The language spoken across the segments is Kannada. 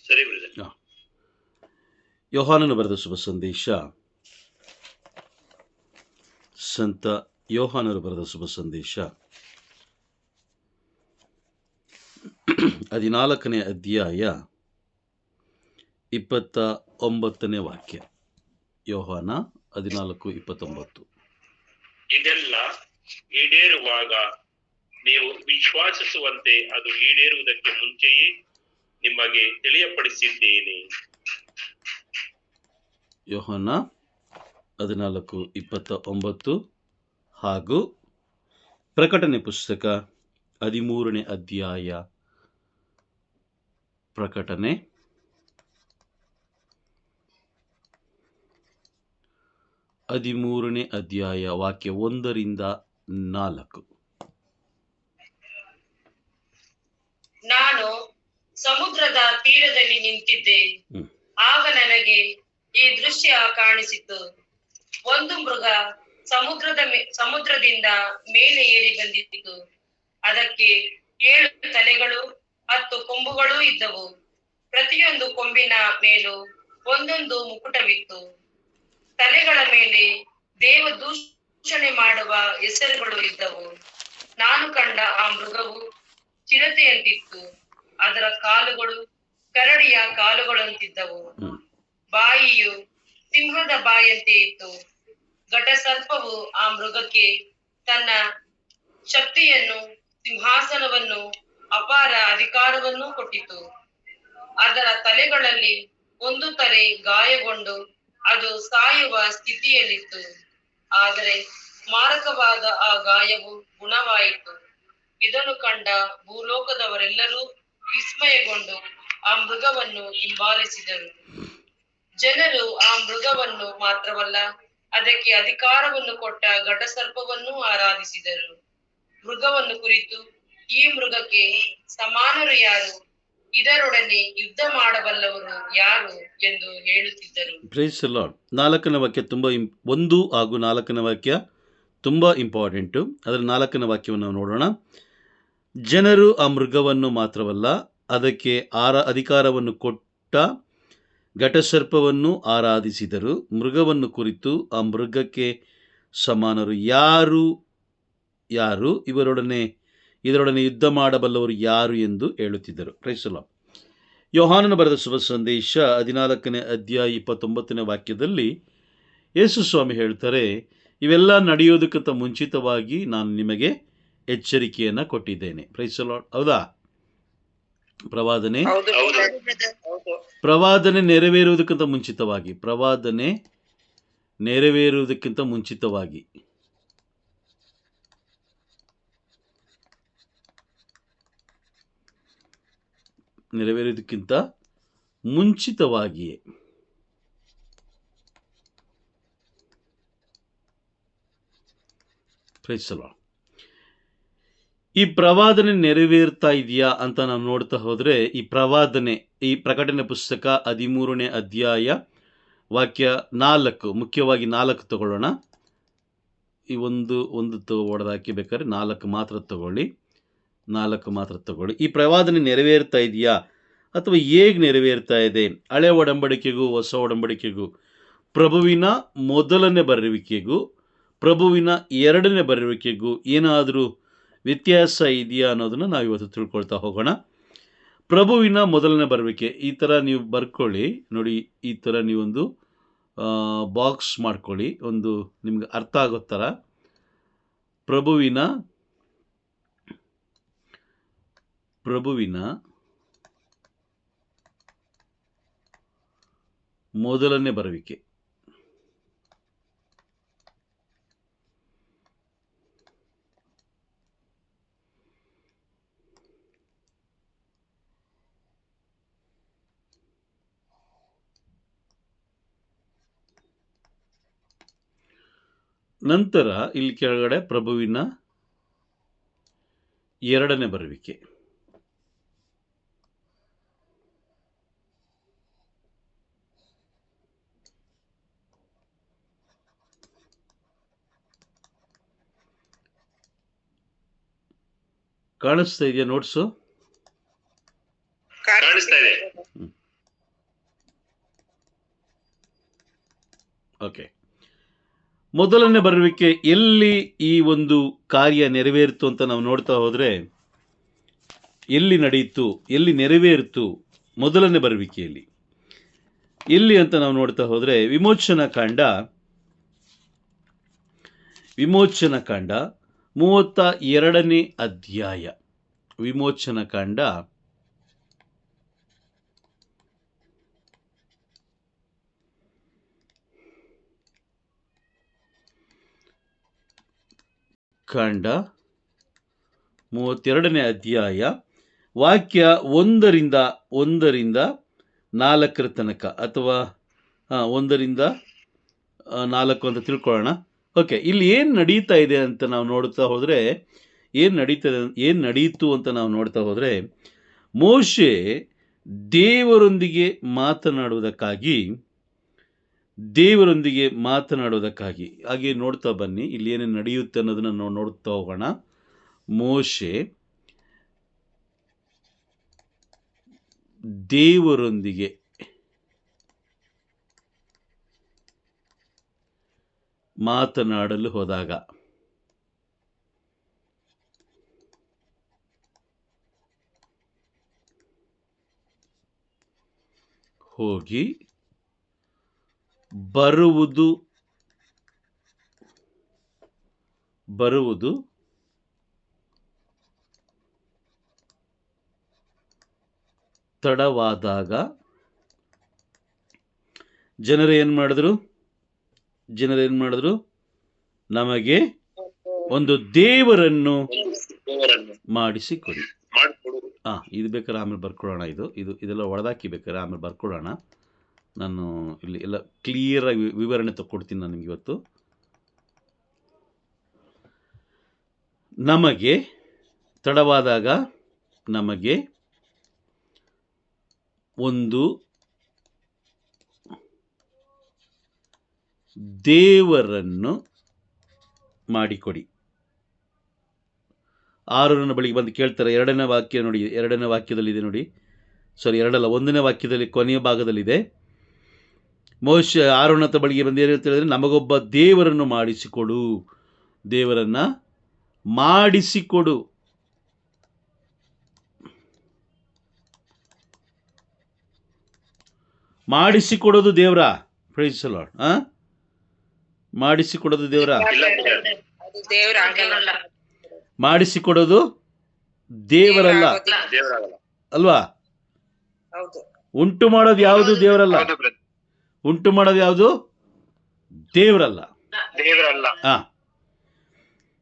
ಸರಿ ಬ್ರದರ್. ಯೋಹಾನನು ಬರೆದ ಶುಭ ಸಂದೇಶ, ಸಂತ ಯೋಹಾನನು ಬರೆದ ಶುಭ ಸಂದೇಶ 14ನೇ ಅಧ್ಯಾಯ 29ನೇ ವಾಕ್ಯ. ಯೋಹಾನ 14:29. ಇದೆಲ್ಲ ಈಡೇರುವಾಗ ನೀವು ವಿಶ್ವಾಸಿಸುವಂತೆ ಅದು ಈಡೇರುವುದಕ್ಕೆ ಮುಂಚೆಯೇ ನಿಮಗೆ ತಿಳಿಯಪಡಿಸಿದ್ದೇನೆ. ಯೋಹಾನ 14:29 ಹಾಗೂ ಪ್ರಕಟಣೆ ಪುಸ್ತಕ 13ನೇ ಅಧ್ಯಾಯ. ಪ್ರಕಟಣೆ 13ನೇ ಅಧ್ಯಾಯ ವಾಕ್ಯ 1ರಿಂದ 4. ನಾನು ಸಮುದ್ರದ ತೀರದಲ್ಲಿ ನಿಂತಿದ್ದೆ. ಆಗ ನನಗೆ ಈ ದೃಶ್ಯ ಕಾಣಿಸಿತು. ಒಂದು ಮೃಗ ಸಮುದ್ರದಿಂದ ಮೇಲೆ ಏರಿ ಬಂದಿತ್ತು. ಅದಕ್ಕೆ 7 ತಲೆಗಳು 10 ಕೊಂಬುಗಳೂ ಇದ್ದವು. ಪ್ರತಿಯೊಂದು ಕೊಂಬಿನ ಮೇಲೂ ಒಂದೊಂದು ಮುಕುಟವಿತ್ತು. ತಲೆಗಳ ಮೇಲೆ ದೇವ ದೂಷಣೆ ಮಾಡುವ ಹೆಸರುಗಳು ಇದ್ದವು. ನಾನು ಕಂಡ ಆ ಮೃಗವು ಚಿರತೆಯಂತಿತ್ತು. ಅದರ ಕಾಲುಗಳು ಕರಡಿಯ ಕಾಲುಗಳಂತಿದ್ದವು. ಬಾಯಿಯು ಸಿಂಹದ ಬಾಯಂತೆ ಇತ್ತು. ಘಟಸರ್ಪವು ಆ ಮೃಗಕ್ಕೆ ತನ್ನ ಶಕ್ತಿಯನ್ನು, ಸಿಂಹಾಸನವನ್ನು, ಅಪಾರ ಅಧಿಕಾರವನ್ನು ಕೊಟ್ಟಿತು. ಅದರ ತಲೆಗಳಲ್ಲಿ ಒಂದು ತಲೆ ಗಾಯಗೊಂಡು ಅದು ಸಾಯುವ ಸ್ಥಿತಿಯಲ್ಲಿತ್ತು. ಆದರೆ ಮಾರಕವಾದ ಆ ಗಾಯವು ಗುಣವಾಯಿತು. ಇದನ್ನು ಕಂಡ ಭೂಲೋಕದವರೆಲ್ಲರೂ ವಿಸ್ಮಯಗೊಂಡು ಆ ಮೃಗವನ್ನು ಹಿಂಬಾಲಿಸಿದರು. ಜನರು ಆ ಮೃಗವನ್ನು ಮಾತ್ರವಲ್ಲ, ಅದಕ್ಕೆ ಅಧಿಕಾರವನ್ನು ಕೊಟ್ಟ ಘಟಸರ್ಪವನ್ನು ಆರಾಧಿಸಿದರು. ಮೃಗವನ್ನು ಕುರಿತು, ಈ ಮೃಗಕ್ಕೆ ಸಮಾನರು ಯಾರು, ಇದರೊಡನೆ ಯುದ್ಧ ಮಾಡಬಲ್ಲವರು ಯಾರು ಎಂದು ಹೇಳುತ್ತಿದ್ದರು. Praise the lord. 4ನೇ ವಾಕ್ಯ 1 ಹಾಗೂ 4ನೇ ವಾಕ್ಯ ತುಂಬ ಇಂಪಾರ್ಟೆಂಟು. ಅದರ 4ನೇ ವಾಕ್ಯವನ್ನು ನಾವು ನೋಡೋಣ. ಜನರು ಆ ಮೃಗವನ್ನು ಮಾತ್ರವಲ್ಲ, ಅದಕ್ಕೆ ಅಧಿಕಾರವನ್ನು ಕೊಟ್ಟ ಘಟಸರ್ಪವನ್ನು ಆರಾಧಿಸಿದರು. ಮೃಗವನ್ನು ಕುರಿತು, ಆ ಮೃಗಕ್ಕೆ ಸಮಾನರು ಯಾರು ಇದರೊಡನೆ ಯುದ್ಧ ಮಾಡಬಲ್ಲವರು ಯಾರು ಎಂದು ಹೇಳುತ್ತಿದ್ದರು. Praise the lord. ಯೋಹಾನನು ಬರೆದ ಶುಭ ಸಂದೇಶ 14ನೇ ಅಧ್ಯಾಯ 29ನೇ ವಾಕ್ಯದಲ್ಲಿ ಯೇಸು ಸ್ವಾಮಿ ಹೇಳ್ತಾರೆ, ಇವೆಲ್ಲ ನಡೆಯೋದಕ್ಕಿಂತ ಮುಂಚಿತವಾಗಿ ನಾನು ನಿಮಗೆ ಎಚ್ಚರಿಕೆಯನ್ನು ಕೊಟ್ಟಿದ್ದೇನೆ. Praise the lord. ಹೌದಾ? ಪ್ರವಾದನೆ ನೆರವೇರುವುದಕ್ಕಿಂತ ಮುಂಚಿತವಾಗಿಯೇ ಪ್ರೈಸ್ ದಿ ಲಾರ್ಡ್. ಈ ಪ್ರವಾದನೆ ನೆರವೇರ್ತಾ ಇದೆಯಾ ಅಂತ ನಾವು ನೋಡ್ತಾ ಹೋದರೆ, ಈ ಪ್ರಕಟಣೆ ಪುಸ್ತಕ 13ನೇ ಅಧ್ಯಾಯ ವಾಕ್ಯ 4, ಮುಖ್ಯವಾಗಿ 4 ತಗೊಳ್ಳೋಣ. ಈ ಒಂದು ಹೊಡೆದಾಕಿ ಬೇಕಾದ್ರೆ 4 ಮಾತ್ರ ತಗೊಳ್ಳಿ. ಈ ಪ್ರವಾದನೆ ನೆರವೇರ್ತಾ ಇದೆಯಾ ಅಥವಾ ಹೇಗೆ ನೆರವೇರ್ತಾ ಇದೆ? ಹಳೆ ಒಡಂಬಡಿಕೆಗೂ ಹೊಸ ಒಡಂಬಡಿಕೆಗೂ, ಪ್ರಭುವಿನ ಮೊದಲನೇ ಬರುವಿಕೆಗೂ ಪ್ರಭುವಿನ ಎರಡನೇ ಬರುವಿಕೆಗೂ ಏನಾದರೂ ವ್ಯತ್ಯಾಸ ಇದೆಯಾ ಅನ್ನೋದನ್ನು ನಾವು ಇವತ್ತು ತಿಳ್ಕೊಳ್ತಾ ಹೋಗೋಣ. ಪ್ರಭುವಿನ ಮೊದಲನೇ ಬರುವಿಕೆ, ಈ ಥರ ನೀವು ಬರ್ಕೊಳ್ಳಿ ನೋಡಿ. ಈ ಥರ ನೀವೊಂದು ಬಾಕ್ಸ್ ಮಾಡ್ಕೊಳ್ಳಿ, ಒಂದು ನಿಮ್ಗೆ ಅರ್ಥ ಆಗೋ ಥರ. ಪ್ರಭುವಿನ ಮೊದಲನೇ ಬರುವಿಕೆ. ನಂತರ ಇಲ್ಲಿ ಕೆಳಗಡೆ ಪ್ರಭುವಿನ ಎರಡನೇ ಬರುವಿಕೆ. ಕಾಣಿಸ್ತಾ ಇದೆಯಾ ನೋಟ್ಸು? ಕಾಣಿಸ್ತಾ ಇದೆ. ಓಕೆ, ಮೊದಲನೇ ಬರುವಿಕೆ ಎಲ್ಲಿ ಈ ಒಂದು ಕಾರ್ಯ ನೆರವೇರಿತು ಅಂತ ನಾವು ನೋಡ್ತಾ ಹೋದರೆ, ಎಲ್ಲಿ ನಡೆಯಿತು, ಎಲ್ಲಿ ನೆರವೇರಿತು ಮೊದಲನೇ ಬರುವಿಕೆಯಲ್ಲಿ ಎಲ್ಲಿ ಅಂತ ನಾವು ನೋಡ್ತಾ ಹೋದರೆ, ವಿಮೋಚನಾ ಕಾಂಡ 32ನೇ ಅಧ್ಯಾಯ. ವಿಮೋಚನಾ ಕಾಂಡ 32ನೇ ಅಧ್ಯಾಯ ವಾಕ್ಯ 1ರಿಂದ 4 ತನಕ, ಅಥವಾ 1ರಿಂದ 4 ಅಂತ ತಿಳ್ಕೊಳ್ಳೋಣ. ಓಕೆ, ಇಲ್ಲಿ ಏನು ನಡೀತಾ ಇದೆ ಅಂತ ನಾವು ನೋಡ್ತಾ ಹೋದರೆ, ಏನು ನಡೀತು ಅಂತ ನಾವು ನೋಡ್ತಾ ಹೋದರೆ, ಮೋಶೆ ದೇವರೊಂದಿಗೆ ಮಾತನಾಡುವುದಕ್ಕಾಗಿ ಹಾಗೆ ನೋಡ್ತಾ ಬನ್ನಿ, ಇಲ್ಲಿ ಏನೇನು ನಡೆಯುತ್ತೆ ಅನ್ನೋದನ್ನು ನಾವು ನೋಡ್ತಾ ಹೋಗೋಣ. ಮೋಶೆ ದೇವರೊಂದಿಗೆ ಮಾತನಾಡಲು ಹೋದಾಗ, ಹೋಗಿ ಬರುವುದು ತಡವಾದಾಗ ಜನರು ಏನು ಮಾಡಿದ್ರು? ನಮಗೆ ಒಂದು ದೇವರನ್ನು ಮಾಡಿಸಿಕೊಡಿ. ಇದು ಬೇಕಾದ್ರೆ ಆಮೇಲೆ ಬರ್ಕೊಳ್ಳೋಣ. ಇದೆಲ್ಲ ಒಡೆದಾಕಿ ಬೇಕಾದ್ರೆ ಆಮೇಲೆ ಬರ್ಕೊಳ್ಳೋಣ. ನಾನು ಇಲ್ಲಿ ಎಲ್ಲ ಕ್ಲಿಯರಾಗಿ ವಿವರಣೆ ತಗೊಡ್ತೀನಿ ನಾನು ನಿಮ್ಗೆ ಇವತ್ತು. ನಮಗೆ ತಡವಾದಾಗ ನಮಗೆ ಒಂದು ದೇವರನ್ನು ಮಾಡಿಕೊಡಿ. ಆರೋನನ ಬಳಿಗೆ ಬಂದು ಕೇಳ್ತಾರೆ. 2ನೇ ವಾಕ್ಯ ನೋಡಿ, 2ನೇ ವಾಕ್ಯದಲ್ಲಿದೆ ನೋಡಿ. ಸಾರಿ, 2 ಅಲ್ಲ, 1ನೇ ವಾಕ್ಯದಲ್ಲಿ ಕೊನೆಯ ಭಾಗದಲ್ಲಿದೆ. ಮೋಶೆ ಆರೋನನ ಬಳಿಗೆ ಬಂದು ಏನು ಹೇಳಿದ್ರೆ, ನಮಗೊಬ್ಬ ದೇವರನ್ನು ಮಾಡಿಸಿಕೊಡು. ದೇವರನ್ನು ಮಾಡಿಸಿಕೊಡು. ಮಾಡಿಸಿಕೊಡೋದು ದೇವರ? Price the lord. ಮಾಡಿಸಿಕೊಡೋದು ದೇವರ? ಮಾಡಿಸಿಕೊಡೋದು ದೇವರಲ್ಲ ಅಲ್ವಾ? ಉಂಟು ಮಾಡೋದು ಯಾವುದು ದೇವರಲ್ಲ. ಉಂಟು ಮಾಡೋದು ಯಾವುದು ದೇವರಲ್ಲ.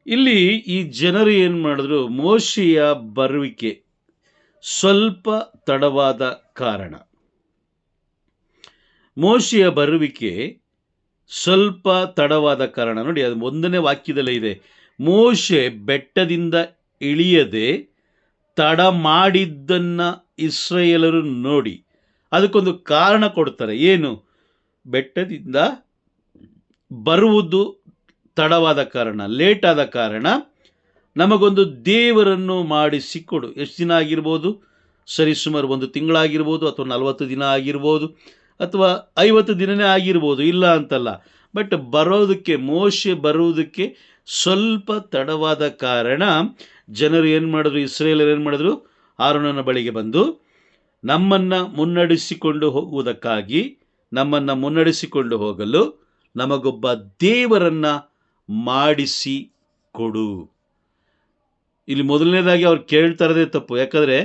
ಇಲ್ಲಿ ಈ ಜನರು ಏನು ಮಾಡಿದ್ರು, ಮೋಶೆಯ ಬರುವಿಕೆ ಸ್ವಲ್ಪ ತಡವಾದ ಕಾರಣ, ನೋಡಿ, ಅದು 1ನೇ ವಾಕ್ಯದಲ್ಲೇ ಇದೆ. ಮೋಶೆ ಬೆಟ್ಟದಿಂದ ಇಳಿಯದೆ ತಡ ಮಾಡಿದ್ದನ್ನು ಇಸ್ರಾಯೇಲರು ನೋಡಿ ಅದಕ್ಕೊಂದು ಕಾರಣ ಕೊಡ್ತಾರೆ. ಏನು? ಬೆಟ್ಟದಿಂದ ಬರುವುದು ತಡವಾದ ಕಾರಣ, ಲೇಟ್ ಆದ ಕಾರಣ, ನಮಗೊಂದು ದೇವರನ್ನು ಮಾಡಿಸಿಕೊಡು. ಎಷ್ಟು ದಿನ ಆಗಿರ್ಬೋದು? ಸರಿಸುಮಾರು 1 ತಿಂಗಳಾಗಿರ್ಬೋದು, ಅಥವಾ 40 ದಿನ ಆಗಿರ್ಬೋದು, ಅಥವಾ 50 ದಿನನೇ ಆಗಿರ್ಬೋದು, ಇಲ್ಲ ಅಂತಲ್ಲ. ಬಟ್ ಮೋಶೆ ಬರುವುದಕ್ಕೆ ಸ್ವಲ್ಪ ತಡವಾದ ಕಾರಣ ಜನರು ಏನು ಮಾಡಿದ್ರು, ಇಸ್ರಾಯೇಲರು ಏನು ಮಾಡಿದ್ರು, ಆರೋನನ ಬಳಿಗೆ ಬಂದು ನಮ್ಮನ್ನು ಮುನ್ನಡೆಸಿಕೊಂಡು ಹೋಗಲು ನಮಗೊಬ್ಬ ದೇವರನ್ನು ಮಾಡಿಸಿಕೊಡು. ಇಲ್ಲಿ ಮೊದಲನೇದಾಗಿ ಅವ್ರು ಕೇಳ್ತಾ ಇರೋದೇ ತಪ್ಪು. ಯಾಕಂದರೆ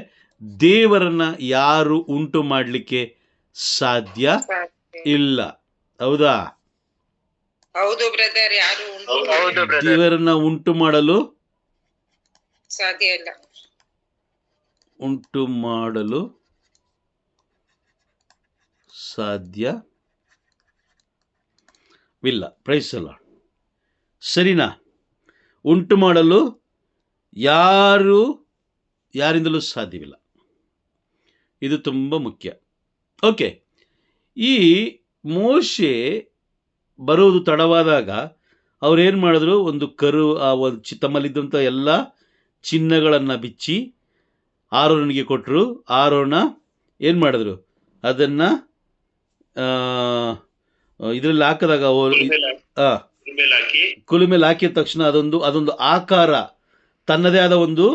ದೇವರನ್ನು ಯಾರು ಉಂಟು ಮಾಡಲಿಕ್ಕೆ ಸಾಧ್ಯ ಇಲ್ಲ. ಹೌದಾ? ಹೌದು ಬ್ರದರ್, ಯಾರು ದೇವರನ್ನ ಉಂಟು ಮಾಡಲು ಸಾಧ್ಯ ಇಲ್ಲ. ಉಂಟು ಮಾಡಲು ಸಾಧ್ಯವಿಲ್ಲ. Praise the lord. ಸರಿನಾ? ಉಂಟು ಮಾಡಲು ಯಾರಿಂದಲೂ ಸಾಧ್ಯವಿಲ್ಲ. ಇದು ತುಂಬ ಮುಖ್ಯ. ಓಕೆ, ಈ ಮೋಶೆ ಬರೋದು ತಡವಾದಾಗ ಅವ್ರೇನು ಮಾಡಿದ್ರು, ಒಂದು ಕರು, ತಮ್ಮಲ್ಲಿದ್ದಂಥ ಎಲ್ಲ ಚಿನ್ನಗಳನ್ನು ಬಿಚ್ಚಿ ಆರೋನನಿಗೆ ಕೊಟ್ಟರು. ಆರೋನ ಏನು ಮಾಡಿದ್ರು, ಅದನ್ನು ಇದರಲ್ಲಿ ಹಾಕಿದಾಗ ಆ, ಮೇಲೆ ಹಾಕಿ ಕುಲು ಮೇಲೆ ಹಾಕಿದ ತಕ್ಷಣ ಅದೊಂದು ಆಕಾರ, ತನ್ನದೇ ಆದ ಒಂದು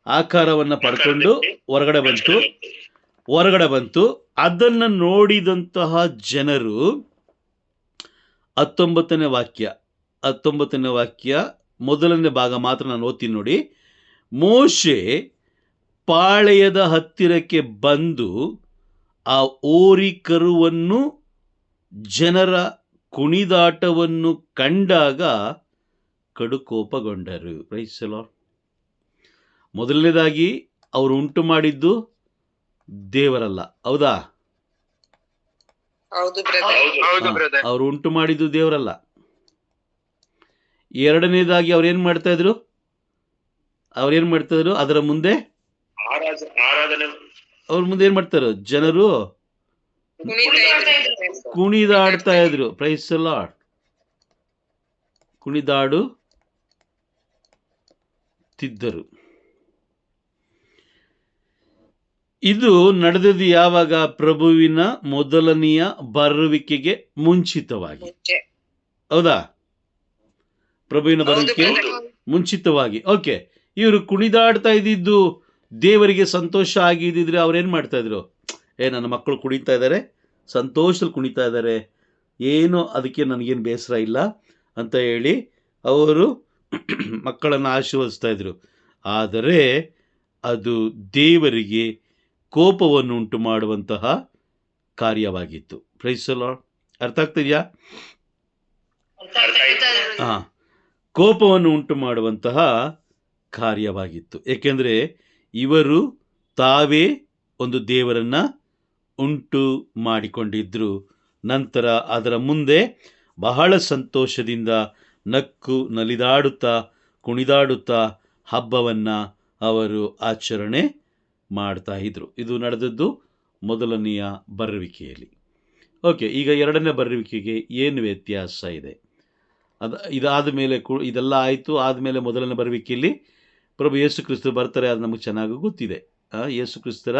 ಆಕಾರವನ್ನು ಪಡ್ಕೊಂಡು ಹೊರಗಡೆ ಬಂತು. ಅದನ್ನು ನೋಡಿದಂತಹ ಜನರು 19ನೇ ವಾಕ್ಯ ಮೊದಲನೇ ಭಾಗ ಮಾತ್ರ ನಾನು ಓದ್ತೀನಿ ನೋಡಿ. ಮೋಶೆ ಪಾಳೆಯದ ಹತ್ತಿರಕ್ಕೆ ಬಂದು ಆ ಹೋರಿ ಕರುವನ್ನು ಜನರ ಕುಣಿದಾಟವನ್ನು ಕಂಡಾಗ ಕಡುಕೋಪಗೊಂಡರು. Price the lord. ಮೊದಲನೇದಾಗಿ ಅವರು ಉಂಟು ಮಾಡಿದ್ದು ದೇವರಲ್ಲ, ಹೌದಾ? ಹೌದು ಬ್ರದರ್. ಅವರು ಉಂಟು ಮಾಡಿದ್ದು ದೇವರಲ್ಲ. ಎರಡನೇದಾಗಿ ಅವ್ರೇನ್ ಮಾಡ್ತಾ ಇದ್ರು? ಅದರ ಮುಂದೆ ಆರಾಧನೆ ಅವ್ರ ಮುಂದೆ ಏನ್ ಮಾಡ್ತಾರೆ? ಜನರು ಕುಣಿದಾಡ್ತಾ ಇದ್ರು. Praise the Lord. ಕುಣಿದಾಡುತ್ತಿದ್ದರು. ಇದು ನಡೆದದ್ದು ಯಾವಾಗ? ಪ್ರಭುವಿನ ಮೊದಲನೆಯ ಬರುವಿಕೆಗೆ ಮುಂಚಿತವಾಗಿ, ಹೌದಾ? ಪ್ರಭುವಿನ ಬರುವಿಕೆ ಮುಂಚಿತವಾಗಿ. ಓಕೆ, ಇವರು ಕುಣಿದಾಡ್ತಾ ಇದ್ದಿದ್ದು ದೇವರಿಗೆ ಸಂತೋಷ ಆಗಿದ್ದಿದ್ರೆ ಅವ್ರೇನ್ ಮಾಡ್ತಾ ಇದ್ರು? ನನ್ನ ಮಕ್ಕಳು ಕುಣಿತಾ ಇದ್ದಾರೆ, ಸಂತೋಷದಲ್ಲಿ ಕುಣಿತಾ ಇದ್ದಾರೆ, ಏನೋ ಅದಕ್ಕೆ ನನಗೇನು ಬೇಸರ ಇಲ್ಲ ಅಂತ ಹೇಳಿ ಅವರು ಮಕ್ಕಳನ್ನು ಆಶೀರ್ವದಿಸ್ತಾ ಇದ್ರು. ಆದರೆ ಅದು ದೇವರಿಗೆ ಕೋಪವನ್ನು ಉಂಟು ಮಾಡುವಂತಹ ಕಾರ್ಯವಾಗಿತ್ತು. Price the lord. ಅರ್ಥ ಆಗ್ತಿದೆಯಾ? ಕೋಪವನ್ನು ಉಂಟು ಮಾಡುವಂತಹ ಕಾರ್ಯವಾಗಿತ್ತು. ಏಕೆಂದರೆ ಇವರು ತಾವೇ ಒಂದು ದೇವರನ್ನ ಉಂಟು ಮಾಡಿಕೊಂಡಿದ್ರು. ನಂತರ ಅದರ ಮುಂದೆ ಬಹಳ ಸಂತೋಷದಿಂದ ನಕ್ಕು ನಲಿದಾಡುತ್ತಾ ಕುಣಿದಾಡುತ್ತಾ ಹಬ್ಬವನ್ನು ಅವರು ಆಚರಣೆ ಮಾಡ್ತಾ ಇದ್ರು. ಇದು ನಡೆದದ್ದು ಮೊದಲನೆಯ ಬರುವಿಕೆಯಲ್ಲಿ. ಓಕೆ, ಈಗ ಎರಡನೇ ಬರುವಿಕೆಗೆ ಏನು ವ್ಯತ್ಯಾಸ ಇದೆ? ಇದಾದ ಮೇಲೆ ಇದೆಲ್ಲ ಆಯಿತು. ಆದಮೇಲೆ ಮೊದಲನೇ ಬರುವಿಕೆಯಲ್ಲಿ ಪ್ರಭು ಯೇಸು ಕ್ರಿಸ್ತರು ಬರ್ತಾರೆ. ಅದು ನಮಗೆ ಚೆನ್ನಾಗಿ ಗೊತ್ತಿದೆ. ಯೇಸು ಕ್ರಿಸ್ತರ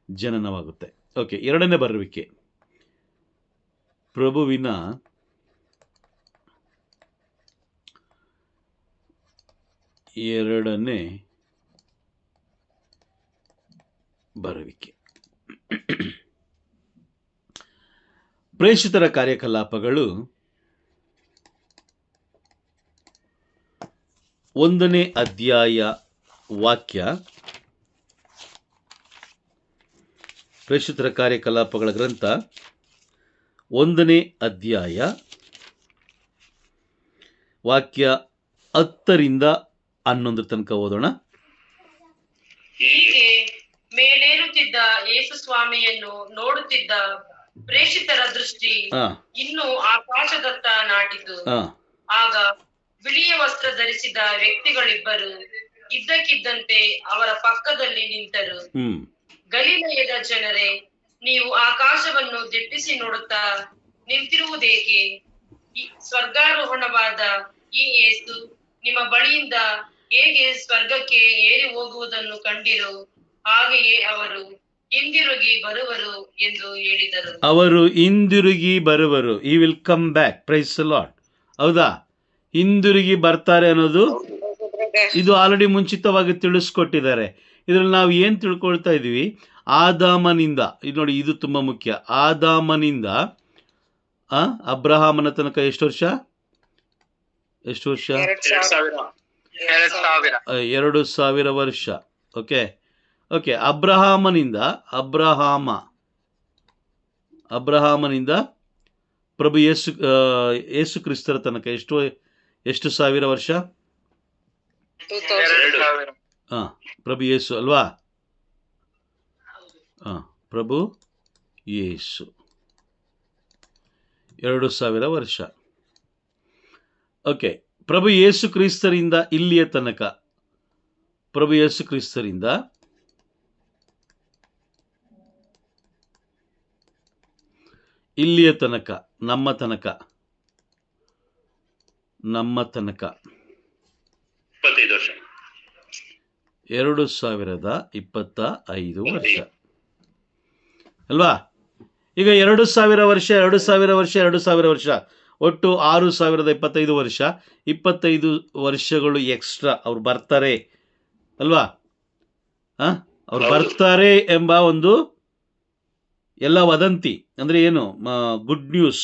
ಜನನವಾಗುತ್ತೆ. ಓಕೆ, ಎರಡನೇ ಬರುವಿಕೆ, ಪ್ರಭುವಿನ ಎರಡನೇ ಬರುವಿಕೆ. ಪ್ರೇಷಿತರ ಕಾರ್ಯಕಲಾಪಗಳು 1ನೇ ಅಧ್ಯಾಯ ವಾಕ್ಯ. ಪ್ರೇಷಿತರ ಕಾರ್ಯಕಲಾಪಗಳ ಗ್ರಂಥ 1ನೇ ಅಧ್ಯಾಯ ವಾಕ್ಯ 10ರಿಂದ 11 ತನಕ ಓದೋಣ. ಹೀಗೆ ಮೇಲೇರುತ್ತಿದ್ದ ಯೇಸು ಸ್ವಾಮಿಯನ್ನು ನೋಡುತ್ತಿದ್ದ ಪ್ರೇಷಿತರ ದೃಷ್ಟಿ ಇನ್ನು ಆಕಾಶದತ್ತ ನಾಟಿತು. ಆಗ ಬಿಳಿಯ ವಸ್ತ್ರ ಧರಿಸಿದ ವ್ಯಕ್ತಿಗಳಿಬ್ಬರು ಇದ್ದಕ್ಕಿದ್ದಂತೆ ಅವರ ಪಕ್ಕದಲ್ಲಿ ನಿಂತರು. ಗಲಿಲಯದ ಜನರೇ, ನೀವು ಆಕಾಶವನ್ನು ದಿಟ್ಟಿಸಿ ನೋಡುತ್ತಾ ನಿಂತಿರುವುದೇಕೆ? ಸ್ವರ್ಗಾರೋಹಣವಾದ ಈ ಯೇಸು ನಿಮ್ಮ ಬಳಿಯಿಂದ ಹೇಗೆ ಸ್ವರ್ಗಕ್ಕೆ ಏರಿ ಹೋಗುವುದನ್ನು ಕಂಡಿರೋ ಹಾಗೆಯೇ ಅವರು ಹಿಂದಿರುಗಿ ಬರುವರು ಎಂದು ಹೇಳಿದರು. ಅವರು ಹಿಂದಿರುಗಿ ಬರುವರು. He will come back. Praise the lord. ಹೌದಾ? ಹಿಂದಿರುಗಿ ಬರ್ತಾರೆ ಅನ್ನೋದು ಇದು ಆಲ್ರೆಡಿ ಮುಂಚಿತವಾಗಿ ತಿಳಿಸ್ಕೊಟ್ಟಿದ್ದಾರೆ. ಇದರಲ್ಲಿ ನಾವು ಏನು ತಿಳ್ಕೊಳ್ತಾ ಇದ್ದೀವಿ? ಆದಾಮನಿಂದ, ಇದು ನೋಡಿ, ಇದು ತುಂಬ ಮುಖ್ಯ. ಆದಾಮನಿಂದ ಅಬ್ರಹಾಮನ ತನಕ ಎಷ್ಟು ವರ್ಷ? 2000 ವರ್ಷ. ಓಕೆ, ಅಬ್ರಹಾಮನಿಂದ ಪ್ರಭು ಯೇಸು ಕ್ರಿಸ್ತರ ತನಕ ಎಷ್ಟು ಸಾವಿರ ವರ್ಷ? ಪ್ರಭು ಯೇಸು ಅಲ್ವಾ? ಪ್ರಭು ಯೇಸು 2000 ವರ್ಷ. ಓಕೆ, ಪ್ರಭು ಯೇಸು ಕ್ರಿಸ್ತರಿಂದ ಇಲ್ಲಿಯ ತನಕ, ಪ್ರಭು ಯೇಸು ಕ್ರಿಸ್ತರಿಂದ ಇಲ್ಲಿಯ ತನಕ, ನಮ್ಮ ತನಕ 25 ವರ್ಷ, 2025 ವರ್ಷ ಅಲ್ವಾ? ಈಗ 2000 ವರ್ಷ 2000 ವರ್ಷ 2000 ವರ್ಷ ಒಟ್ಟು 6025 ವರ್ಷ, 25 ವರ್ಷಗಳು ಎಕ್ಸ್ಟ್ರಾ ಅವ್ರು ಬರ್ತಾರೆ ಅಲ್ವಾ? ಅವ್ರು ಬರ್ತಾರೆ ಎಂಬ ಒಂದು ಎಲ್ಲ ವದಂತಿ, ಅಂದರೆ ಏನು, ಗುಡ್ ನ್ಯೂಸ್,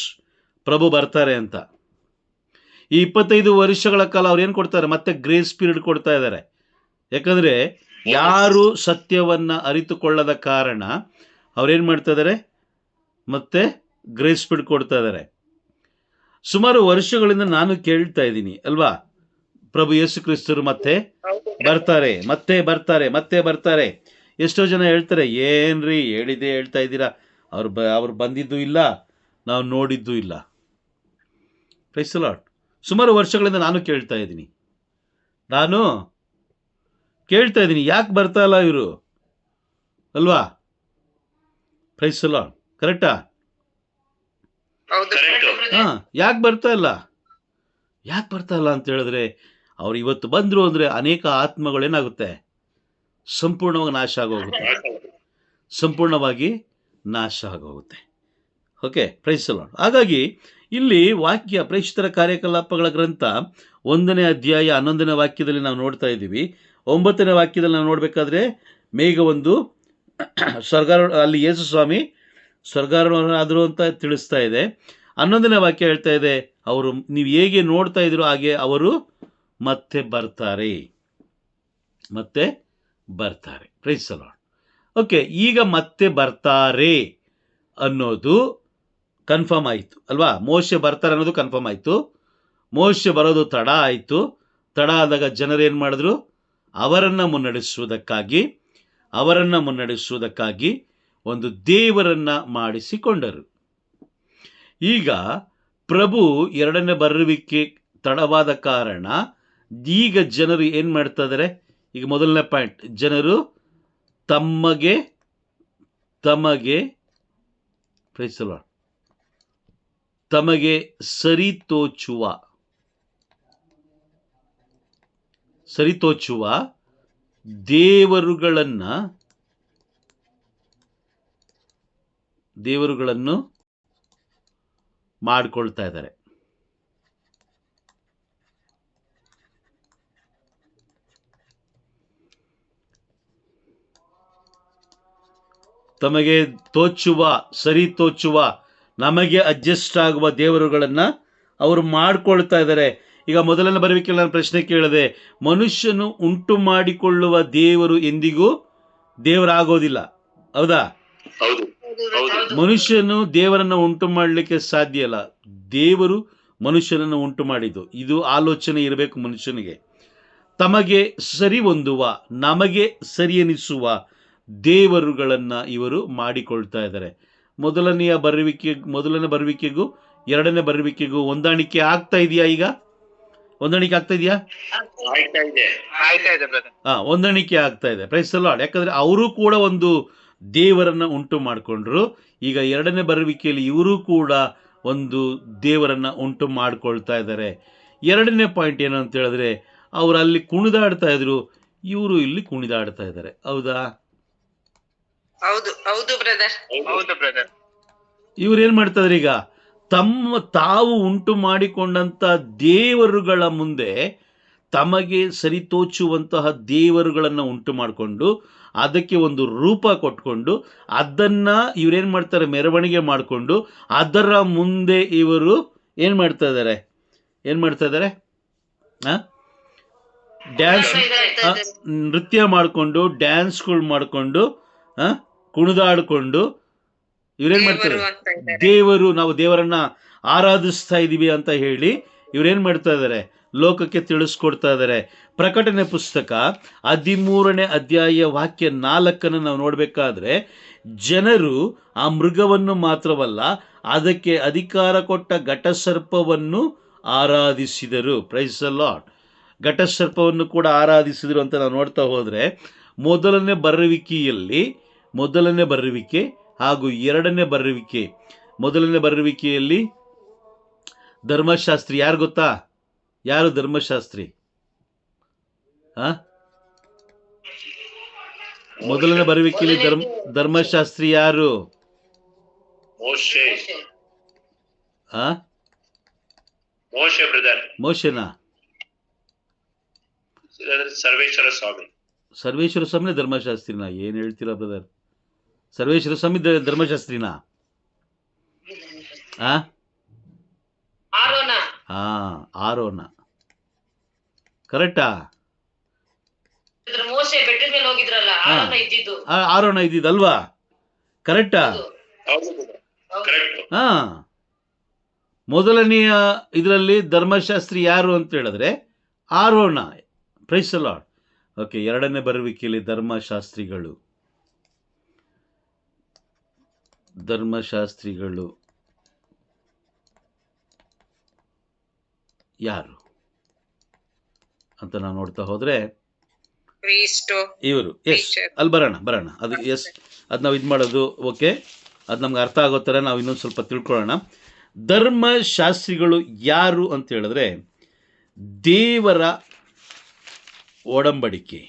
ಪ್ರಭು ಬರ್ತಾರೆ ಅಂತ. ಈ 25 ವರ್ಷಗಳ ಕಾಲ ಅವ್ರು ಏನು ಕೊಡ್ತಾರೆ, ಮತ್ತೆ ಗ್ರೇಸ್ ಪೀರಿಯಡ್ ಕೊಡ್ತಾ ಇದ್ದಾರೆ. ಯಾಕಂದರೆ ಯಾರು ಸತ್ಯವನ್ನು ಅರಿತುಕೊಳ್ಳದ ಕಾರಣ ಅವ್ರೇನು ಮಾಡ್ತಾ ಇದ್ದಾರೆ, ಮತ್ತೆ ಗ್ರೇಸ್ ಪೀರಿಯಡ್ ಕೊಡ್ತಾ ಇದ್ದಾರೆ. ಸುಮಾರು ವರ್ಷಗಳಿಂದ ನಾನು ಕೇಳ್ತಾ ಇದ್ದೀನಿ ಅಲ್ವಾ, ಪ್ರಭು ಯೇಸು ಕ್ರಿಸ್ತರು ಮತ್ತೆ ಬರ್ತಾರೆ, ಮತ್ತೆ ಬರ್ತಾರೆ, ಮತ್ತೆ ಬರ್ತಾರೆ. ಎಷ್ಟೋ ಜನ ಹೇಳ್ತಾರೆ, ಏನ್ರಿ ಹೇಳಿದೆ ಹೇಳ್ತಾ ಇದ್ದೀರಾ, ಅವ್ರು ಬಂದಿದ್ದು ಇಲ್ಲ, ನಾವು ನೋಡಿದ್ದು ಇಲ್ಲ. Praise the lord. ಸುಮಾರು ವರ್ಷಗಳಿಂದ ನಾನು ಕೇಳ್ತಾ ಇದ್ದೀನಿ, ಯಾಕೆ ಬರ್ತಾ ಇಲ್ಲ ಇವರು ಅಲ್ವಾ? Praise the lord. ಕರೆಕ್ಟಾ? ಯಾಕೆ ಬರ್ತಾ ಇಲ್ಲ ಅಂತ ಹೇಳಿದ್ರೆ, ಅವ್ರು ಇವತ್ತು ಬಂದರು ಅಂದರೆ ಅನೇಕ ಆತ್ಮಗಳೇನಾಗುತ್ತೆ, ಸಂಪೂರ್ಣವಾಗಿ ನಾಶ ಆಗೋಗುತ್ತೆ. Okay, praise the lord. ಹಾಗಾಗಿ ಇಲ್ಲಿ ವಾಕ್ಯ ಪ್ರೇಷಿತರ ಕಾರ್ಯಕಲಾಪಗಳ ಗ್ರಂಥ 1ನೇ ಅಧ್ಯಾಯ 11ನೇ ವಾಕ್ಯದಲ್ಲಿ ನಾವು ನೋಡ್ತಾ ಇದ್ದೀವಿ. 9ನೇ ವಾಕ್ಯದಲ್ಲಿ ನಾವು ನೋಡಬೇಕಾದ್ರೆ ಮೇಘವೊಂದು ಅಲ್ಲಿ ಯೇಸು ಸ್ವಾಮಿ ಸ್ವರ್ಗಾರೋಹಣರಾದರು ಅಂತ ತಿಳಿಸ್ತಾ ಇದೆ. 11ನೇ ವಾಕ್ಯ ಹೇಳ್ತಾ ಇದೆ, ಅವರು ನೀವು ಹೇಗೆ ನೋಡ್ತಾ ಇದ್ರು ಹಾಗೆ ಅವರು ಮತ್ತೆ ಬರ್ತಾರೆ. Price the Lord. ಓಕೆ, ಈಗ ಮತ್ತೆ ಬರ್ತಾರೆ ಅನ್ನೋದು ಕನ್ಫರ್ಮ್ ಆಯಿತು ಅಲ್ವಾ? ಮೋಶೆ ಬರ್ತಾರೆ ಅನ್ನೋದು ಕನ್ಫರ್ಮ್ ಆಯಿತು. ಮೋಶೆ ಬರೋದು ತಡ ಆಯಿತು. ತಡ ಆದಾಗ ಜನರು ಏನು ಮಾಡಿದ್ರು, ಅವರನ್ನು ಮುನ್ನಡೆಸುವುದಕ್ಕಾಗಿ ಒಂದು ದೇವರನ್ನು ಮಾಡಿಸಿಕೊಂಡರು. ಈಗ ಪ್ರಭು ಎರಡನೇ ಬರುವಿಕೆ ತಡವಾದ ಕಾರಣ ಈಗ ಜನರು ಏನು ಮಾಡ್ತಾ ಇದ್ದಾರೆ, ಈಗ ಮೊದಲನೇ ಪಾಯಿಂಟ್, ಜನರು ತಮಗೆ ಪ್ರೈಸ್ ದಿ ಲಾರ್ಡ್, ತಮಗೆ ಸರಿತೋಚುವ ದೇವರುಗಳನ್ನು ಮಾಡಿಕೊಳ್ತಾ ಇದ್ದಾರೆ. ತಮಗೆ ಸರಿ ತೋಚುವ ನಮಗೆ ಅಡ್ಜಸ್ಟ್ ಆಗುವ ದೇವರುಗಳನ್ನು ಅವರು ಮಾಡ್ಕೊಳ್ತಾ ಇದ್ದಾರೆ. ಈಗ ಮೊದಲನೇ ಬರುವಿಕೆಯಲ್ಲಿ ನಾನು ಪ್ರಶ್ನೆ ಕೇಳಿದೆ, ಮನುಷ್ಯನು ಉಂಟು ಮಾಡಿಕೊಳ್ಳುವ ದೇವರು ಎಂದಿಗೂ ದೇವರಾಗೋದಿಲ್ಲ, ಹೌದಾ? ಮನುಷ್ಯನು ದೇವರನ್ನು ಉಂಟು ಮಾಡಲಿಕ್ಕೆ ಸಾಧ್ಯ ಇಲ್ಲ. ದೇವರು ಮನುಷ್ಯನನ್ನು ಉಂಟು ಮಾಡಿದ್ದು. ಇದು ಆಲೋಚನೆ ಇರಬೇಕು ಮನುಷ್ಯನಿಗೆ. ತಮಗೆ ಸರಿ ಹೊಂದುವ, ನಮಗೆ ಸರಿ ಎನಿಸುವ ದೇವರುಗಳನ್ನು ಇವರು ಮಾಡಿಕೊಳ್ತಾ ಇದ್ದಾರೆ. ಮೊದಲನೇ ಬರುವಿಕೆಗೂ ಎರಡನೇ ಬರುವಿಕೆಗೂ ಹೊಂದಾಣಿಕೆ ಆಗ್ತಾ ಇದೆಯಾ? ಈಗ ಹೊಂದಾಣಿಕೆ ಆಗ್ತಾ ಇದೆಯಾ? ಹೊಂದಾಣಿಕೆ ಆಗ್ತಾ ಇದೆ. Praise the lord. ಯಾಕಂದ್ರೆ ಅವರು ಕೂಡ ಒಂದು ದೇವರನ್ನು ಉಂಟು ಮಾಡಿಕೊಂಡ್ರು. ಈಗ ಎರಡನೇ ಬರುವಿಕೆಯಲ್ಲಿ ಇವರು ಕೂಡ ಒಂದು ದೇವರನ್ನು ಉಂಟು ಮಾಡ್ಕೊಳ್ತಾ ಇದ್ದಾರೆ. ಎರಡನೇ ಪಾಯಿಂಟ್ ಏನು ಅಂತ ಹೇಳಿದ್ರೆ, ಅವರು ಅಲ್ಲಿ ಕುಣಿದಾಡ್ತಾ ಇದ್ರು, ಇವರು ಇಲ್ಲಿ ಕುಣಿದಾಡ್ತಾ ಇದ್ದಾರೆ. ಹೌದಾ? ಇವ್ರು ಏನ್ ಮಾಡ್ತಾ ಇದ್ದಾರೆ, ಈಗ ತಾವು ಉಂಟು ಮಾಡಿಕೊಂಡಂತ ದೇವರುಗಳ ಮುಂದೆ ತಮಗೆ ಸರಿತೋಚುವಂತಹ ದೇವರುಗಳನ್ನು ಉಂಟು ಮಾಡಿಕೊಂಡು ಅದಕ್ಕೆ ಒಂದು ರೂಪ ಕೊಟ್ಕೊಂಡು ಅದನ್ನ ಇವರೇನ್ ಮಾಡ್ತಾರೆ, ಮೆರವಣಿಗೆ ಮಾಡಿಕೊಂಡು ಅದರ ಮುಂದೆ ಇವರು ಏನ್ ಮಾಡ್ತಾ ಇದ್ದಾರೆ, ಡ್ಯಾನ್ಸ್, ನೃತ್ಯ ಮಾಡಿಕೊಂಡು, ಡ್ಯಾನ್ಸ್ಗಳು ಮಾಡಿಕೊಂಡು, ಕುಣಿದಾಡಿಕೊಂಡು ಇವರೇನ್ ಮಾಡ್ತಾರೆ, ನಾವು ದೇವರನ್ನ ಆರಾಧಿಸ್ತಾ ಇದ್ದೀವಿ ಅಂತ ಹೇಳಿ ಇವರೇನ್ ಮಾಡ್ತಾ ಇದ್ದಾರೆ, ಲೋಕಕ್ಕೆ ತಿಳಿಸ್ಕೊಡ್ತಾ ಇದ್ದಾರೆ. ಪ್ರಕಟಣೆ ಪುಸ್ತಕ 13ನೇ ಅಧ್ಯಾಯ ವಾಕ್ಯ 4 ನಾವು ನೋಡಬೇಕಾದ್ರೆ, ಜನರು ಆ ಮೃಗವನ್ನು ಮಾತ್ರವಲ್ಲ ಅದಕ್ಕೆ ಅಧಿಕಾರ ಕೊಟ್ಟ ಘಟಸರ್ಪವನ್ನು ಆರಾಧಿಸಿದರು. Praise the Lord. ಘಟಸರ್ಪವನ್ನು ಕೂಡ ಆರಾಧಿಸಿದರು ಅಂತ ನಾವು ನೋಡ್ತಾ ಹೋದ್ರೆ, ಮೊದಲನೇ ಬರುವಿಕೆ ಹಾಗೂ ಎರಡನೇ ಬರುವಿಕೆ. ಮೊದಲನೇ ಬರುವಿಕೆಯಲ್ಲಿ ಧರ್ಮಶಾಸ್ತ್ರಿ ಯಾರು ಗೊತ್ತಾ? ಯಾರು ಧರ್ಮಶಾಸ್ತ್ರಿ? ಮೊದಲನೇ ಬರುವಿಕೆಯಲ್ಲಿ ಧರ್ಮಶಾಸ್ತ್ರಿ ಯಾರು? ಮೋಶೆ ಆ ಮೋಶೆ ಬ್ರದರ್, ಮೋಶೆನಾ? ಸರ್ವೇಶ್ವರ ಸ್ವಾಮಿ. ಸರ್ವೇಶ್ವರ ಸ್ವಾಮಿನೇ ಧರ್ಮಶಾಸ್ತ್ರಿನಾ? ಏನು ಹೇಳ್ತೀರಾ ಬ್ರದರ್? ಸರ್ವೇಶ್ವರ ಸ್ವಾಮಿ ಧರ್ಮಶಾಸ್ತ್ರಿನಾ? ಆ ಆರೋನ. ಹಾ, ಆರೋನ. ಕರೆಕ್ಟಾ? ಮೋಶೆ ಬೆಟ್ಟದ ಮೇಲೆ ಹೋಗಿದ್ರಲ್ಲ, ಆರೋನ ಇದ್ದಿದ್ದು. ಆರೋನ ಇದ್ದಿದ್ದಲ್ವಾ? ಕರೆಕ್ಟಾ? ಹೌದು ಬ್ರದರ್, ಕರೆಕ್ಟ್. ಹಾ, ಮೊದಲನೆಯ ಇದರಲ್ಲಿ ಧರ್ಮಶಾಸ್ತ್ರಿ ಯಾರು ಅಂತ ಹೇಳಿದ್ರೆ ಆರೋನ. Praise the Lord. ಓಕೆ, ಎರಡನೇ ಬರುವಿಕೆಯಲ್ಲಿ ಧರ್ಮಶಾಸ್ತ್ರಿಗಳು ಯಾರು ಅಂತ ನಾವು ನೋಡ್ತಾ ಹೋದ್ರೆ ಇವರು. ಎಸ್, ಅಲ್ಲಿ ಬರೋಣ. ಅದು ಎಸ್, ಅದು ನಾವು ಇದು ಮಾಡೋದು ಓಕೆ, ಅದು ನಮ್ಗೆ ಅರ್ಥ ಆಗೋ ಥರ ನಾವು ಇನ್ನೊಂದು ಸ್ವಲ್ಪ ತಿಳ್ಕೊಳ್ಳೋಣ. ಧರ್ಮಶಾಸ್ತ್ರಿಗಳು ಯಾರು ಅಂತ ಹೇಳಿದ್ರೆ ದೇವರ ಒಡಂಬಡಿಕೆ,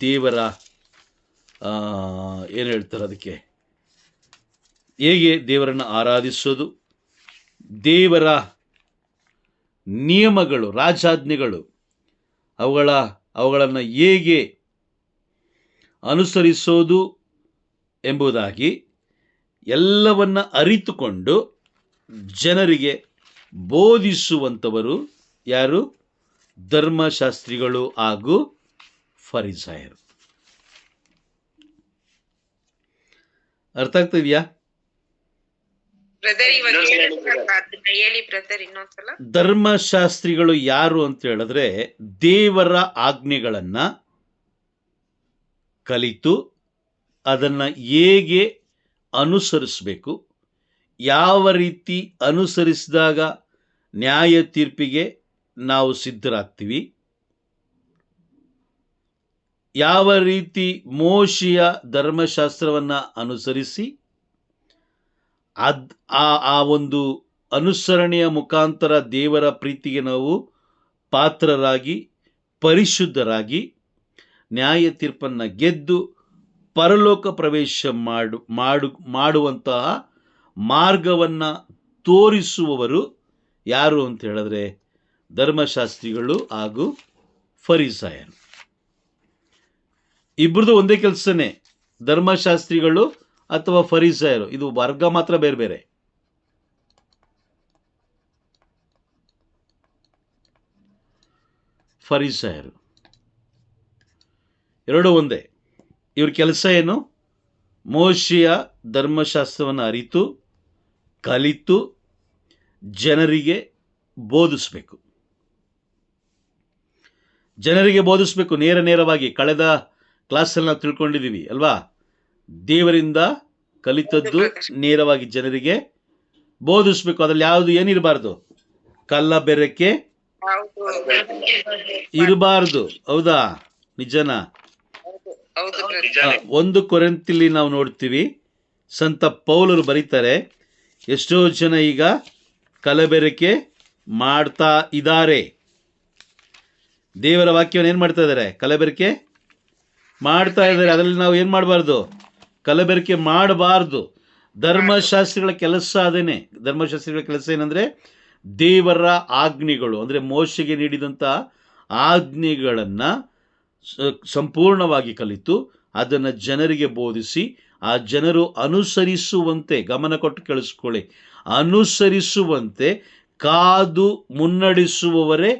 ದೇವರ ಏನು ಹೇಳ್ತಾರೆ ಅದಕ್ಕೆ, ಹೇಗೆ ದೇವರನ್ನು ಆರಾಧಿಸೋದು, ದೇವರ ನಿಯಮಗಳು, ರಾಜಾಜ್ಞೆಗಳು, ಅವುಗಳನ್ನು ಹೇಗೆ ಅನುಸರಿಸೋದು ಎಂಬುದಾಗಿ ಎಲ್ಲವನ್ನ ಅರಿತುಕೊಂಡು ಜನರಿಗೆ ಬೋಧಿಸುವಂಥವರು ಯಾರು? ಧರ್ಮಶಾಸ್ತ್ರಿಗಳು ಹಾಗೂ ಫರಿಸಾಯರು. ಅರ್ಥ ಆಗ್ತಿದೆಯಾ? ಧರ್ಮಶಾಸ್ತ್ರಿಗಳು ಯಾರು ಅಂತ ಹೇಳಿದ್ರೆ ದೇವರ ಆಜ್ಞೆಗಳನ್ನ ಕಲಿತು ಅದನ್ನು ಹೇಗೆ ಅನುಸರಿಸಬೇಕು, ಯಾವ ರೀತಿ ಅನುಸರಿಸಿದಾಗ ನ್ಯಾಯ ತೀರ್ಪಿಗೆ ನಾವು ಸಿದ್ಧರಾಗ್ತೀವಿ, ಯಾವ ರೀತಿ ಮೋಶೆಯ ಧರ್ಮಶಾಸ್ತ್ರವನ್ನು ಅನುಸರಿಸಿ ಆ ಒಂದು ಅನುಸರಣೆಯ ಮುಖಾಂತರ ದೇವರ ಪ್ರೀತಿಗೆ ನಾವು ಪಾತ್ರರಾಗಿ ಪರಿಶುದ್ಧರಾಗಿ ನ್ಯಾಯ ತೀರ್ಪನ್ನು ಗೆದ್ದು ಪರಲೋಕ ಪ್ರವೇಶ ಮಾಡುವಂತಹ ಮಾರ್ಗವನ್ನು ತೋರಿಸುವವರು ಯಾರು ಅಂತ ಹೇಳಿದ್ರೆ ಧರ್ಮಶಾಸ್ತ್ರಿಗಳು ಹಾಗೂ ಫರಿಸಾಯರು. ಇಬ್ಬರದು ಒಂದೇ ಕೆಲಸನೇ, ಧರ್ಮಶಾಸ್ತ್ರಿಗಳು ಅಥವಾ ಫರಿಸಾಯರು. ಇದು ವರ್ಗ ಮಾತ್ರ ಬೇರೆ ಬೇರೆ. ಫರಿಸಾಯರು ಎರಡೂ ಒಂದೇ. ಇವ್ರ ಕೆಲಸ ಏನು? ಮೋಶೆಯ ಧರ್ಮಶಾಸ್ತ್ರವನ್ನು ಅರಿತು ಕಲಿತು ಜನರಿಗೆ ಬೋಧಿಸಬೇಕು, ನೇರವಾಗಿ. ಕಳೆದ ಕ್ಲಾಸಲ್ಲಿ ನಾವು ತಿಳ್ಕೊಂಡಿದ್ದೀವಿ ಅಲ್ವಾ? ದೇವರಿಂದ ಕಲಿತದ್ದು ನೇರವಾಗಿ ಜನರಿಗೆ ಬೋಧಿಸಬೇಕು. ಅದ್ರಲ್ಲಿ ಯಾವುದು ಏನಿರಬಾರ್ದು? ಕಲ್ಲ ಬೆರಕೆ ಇರಬಾರ್ದು. ಹೌದಾ? ನಿಜನಾ? 1 ಕೊರಿಂಥದಲ್ಲಿ ನಾವು ನೋಡ್ತೀವಿ, ಸಂತ ಪೌಲರು ಬರೀತಾರೆ, ಎಷ್ಟೋ ಜನ ಈಗ ಕಲಬೆರಕೆ ಮಾಡ್ತಾ ಇದ್ದಾರೆ. ದೇವರ ವಾಕ್ಯವನ್ನು ಏನು ಮಾಡ್ತಾ ಇದ್ದಾರೆ? ಕಲಬೆರಕೆ ಮಾಡ್ತಾ ಇದ್ದಾರೆ. ಅದರಲ್ಲಿ ನಾವು ಏನು ಮಾಡಬಾರ್ದು? ಕಲಬೆರಕೆ ಮಾಡಬಾರ್ದು. ಧರ್ಮಶಾಸ್ತ್ರಿಗಳ ಕೆಲಸ ಅದೇನೆ. ಧರ್ಮಶಾಸ್ತ್ರಿಗಳ ಕೆಲಸ ಏನಂದರೆ ದೇವರ ಆಜ್ಞೆಗಳು, ಅಂದರೆ ಮೋಶೆಗೆ ನೀಡಿದಂಥ ಆಜ್ಞೆಗಳನ್ನು ಸಂಪೂರ್ಣವಾಗಿ ಕಲಿತು ಅದನ್ನು ಜನರಿಗೆ ಬೋಧಿಸಿ ಆ ಜನರು ಅನುಸರಿಸುವಂತೆ, ಗಮನ ಕೊಟ್ಟು ಕೇಳಿಸ್ಕೊಳ್ಳಿ, ಅನುಸರಿಸುವಂತೆ ಕಾದು ಮುನ್ನಡೆಸುವವರೇ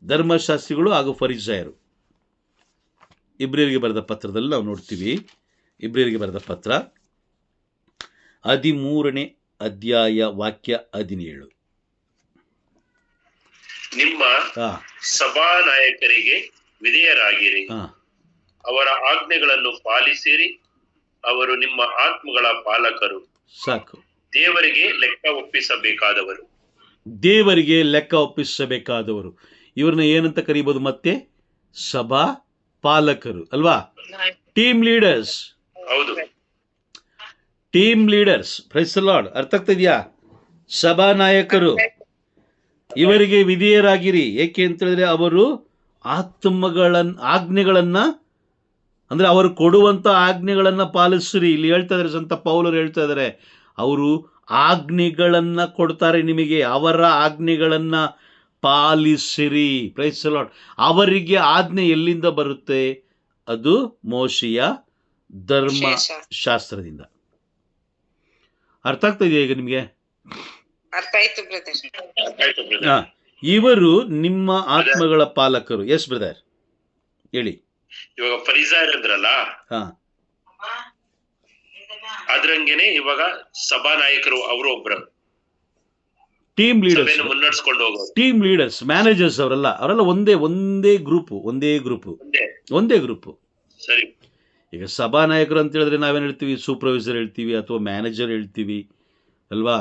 ಧರ್ಮಶಾಸ್ತ್ರಿಗಳು ಹಾಗೂ ಫರಿಸಾಯರು. ಇಬ್ರಿಯರಿಗೆ ಬರೆದ ಪತ್ರದಲ್ಲಿ ನಾವು ನೋಡ್ತೀವಿ. ಇಬ್ರಿಯರಿಗೆ ಬರೆದ ಪತ್ರ 13ನೇ ಅಧ್ಯಾಯ ವಾಕ್ಯ 17. ನಿಮ್ಮ ಸಭಾ ನಾಯಕರಿಗೆ ವಿಧೇಯರಾಗಿರಿ, ಅವರ ಆಜ್ಞೆಗಳನ್ನು ಪಾಲಿಸಿರಿ, ಅವರು ನಿಮ್ಮ ಆತ್ಮಗಳ ಪಾಲಕರು. ಸಾಕು. ದೇವರಿಗೆ ಲೆಕ್ಕ ಒಪ್ಪಿಸಬೇಕಾದವರು. ದೇವರಿಗೆ ಲೆಕ್ಕ ಒಪ್ಪಿಸಬೇಕಾದವರು. ಇವ್ರನ್ನ ಏನಂತ ಕರೀಬೋದು? ಮತ್ತೆ ಸಭಾ ಪಾಲಕರು ಅಲ್ವಾ? Team leaders. ಹೌದು, team leaders. Praise the lord. ಅರ್ಥ ಆಗ್ತಿದ್ಯಾ? ಸಭಾ ನಾಯಕರು ಇವರಿಗೆ ವಿಧೇಯರಾಗಿರಿ. ಏಕೆ ಅಂತ ಹೇಳಿದ್ರೆ ಅವರು ಆಜ್ಞೆಗಳನ್ನು ಅಂದರೆ ಅವರು ಕೊಡುವಂಥ ಆಜ್ಞೆಗಳನ್ನು ಪಾಲಿಸ್ರಿ. ಇಲ್ಲಿ ಹೇಳ್ತಾ ಇದ್ದಾರೆ, ಸಂತ ಪೌಲರು ಹೇಳ್ತಾ ಇದ್ದಾರೆ, ಅವರು ಆಜ್ಞೆಗಳನ್ನು ಕೊಡ್ತಾರೆ ನಿಮಗೆ, ಅವರ ಆಜ್ಞೆಗಳನ್ನು ಪಾಲಿಸಿರಿ. Price the lord. ಅವರಿಗೆ ಆಜ್ಞೆ ಎಲ್ಲಿಂದ ಬರುತ್ತೆ? ಅದು ಮೋಶೆಯ ಧರ್ಮಶಾಸ್ತ್ರದಿಂದ. ಅರ್ಥ ಆಗ್ತಾ ಇದೆಯಾ ಈಗ ನಿಮಗೆ? ಅರ್ಥ ಆಯ್ತು ಬ್ರದರ್. ಇವರು ನಿಮ್ಮ ಆತ್ಮಗಳ ಪಾಲಕರು. ಎಸ್ ಬ್ರದರ್, ಹೇಳಿ. ಇವಾಗ ಫರಿಸಾಯರ್ ಅಂದ್ರಲ್ಲ, ಅದ್ರಂಗೆನೆ ಇವಾಗ ಸಭಾ ನಾಯಕರು ಅವರು ಒಬ್ರು ಟೀಮ್ ಲೀಡರ್ಸ್, ಮುನ್ನಡೆಸ್ಕೊಂಡು ಹೋಗೋರು, ಟೀಮ್ ಲೀಡರ್ಸ್, ಮ್ಯಾನೇಜರ್ಸ್. ಅವರೆಲ್ಲ ಒಂದೇ ಗ್ರೂಪು. ಸರಿ. ಈಗ ಸಭಾ ನಾಯಕರು ಅಂತ ಹೇಳಿದ್ರೆ ನಾವೇನು ಹೇಳ್ತೀವಿ? ಸೂಪರ್ವೈಸರ್ ಹೇಳ್ತೀವಿ, ಅಥವಾ ಮ್ಯಾನೇಜರ್ ಹೇಳ್ತೀವಿ ಅಲ್ವಾ,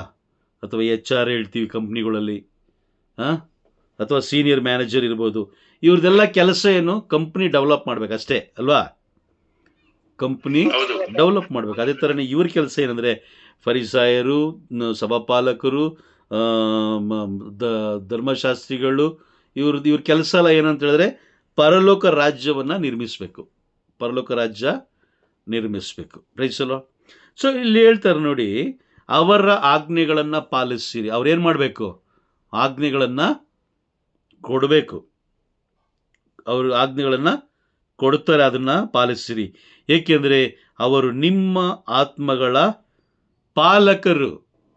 ಅಥವಾ HR ಹೇಳ್ತೀವಿ ಕಂಪ್ನಿಗಳಲ್ಲಿ, ಅಥವಾ ಸೀನಿಯರ್ ಮ್ಯಾನೇಜರ್ ಇರ್ಬೋದು. ಇವ್ರದ್ದೆಲ್ಲ ಕೆಲಸ ಏನು? ಕಂಪ್ನಿ ಡೆವಲಪ್ ಮಾಡ್ಬೇಕಷ್ಟೇ ಅಲ್ವಾ? ಕಂಪ್ನಿ ಡೆವಲಪ್ ಮಾಡ್ಬೇಕು. ಅದೇ ಥರನೇ ಇವ್ರ ಕೆಲಸ ಏನಂದರೆ, ಫರಿಸಾಯರು, ಸಭಾಪಾಲಕರು, ಧರ್ಮಶಾಸ್ತ್ರಿಗಳು, ಇವ್ರ ಕೆಲಸ ಎಲ್ಲ ಏನಂತ ಹೇಳಿದ್ರೆ ಪರಲೋಕ ರಾಜ್ಯವನ್ನು ನಿರ್ಮಿಸಬೇಕು. Price the lord. ಸೊ ಇಲ್ಲಿ ಹೇಳ್ತಾರೆ ನೋಡಿ, ಅವರ ಆಜ್ಞೆಗಳನ್ನು ಪಾಲಿಸಿರಿ. ಅವ್ರೇನು ಮಾಡಬೇಕು? ಆಜ್ಞೆಗಳನ್ನು ಕೊಡಬೇಕು. ಅವರು ಆಜ್ಞೆಗಳನ್ನು ಕೊಡ್ತಾರೆ, ಅದನ್ನು ಪಾಲಿಸಿರಿ. ಏಕೆಂದರೆ ಅವರು ನಿಮ್ಮ ಆತ್ಮಗಳ ಪಾಲಕರು.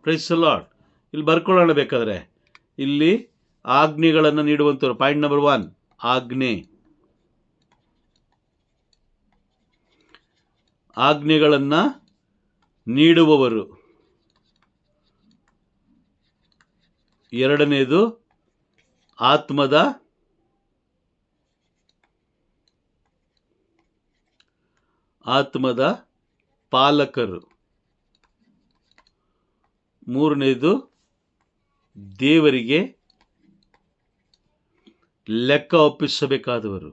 Praise the lord. ಇಲ್ಲಿ ಬರ್ಕೊಳ್ಳೋಣ ಬೇಕಾದರೆ, ಇಲ್ಲಿ ಆಜ್ಞೆಗಳನ್ನು ನೀಡುವಂಥವ್ರು. ಪಾಯಿಂಟ್ ನಂಬರ್ 1, ಆಜ್ಞೆಗಳನ್ನು ನೀಡುವವರು. ಎರಡನೇದು ಆತ್ಮದ ಪಾಲಕರು. ಮೂರನೇದು ದೇವರಿಗೆ ಲೆಕ್ಕ ಒಪ್ಪಿಸಬೇಕಾದವರು.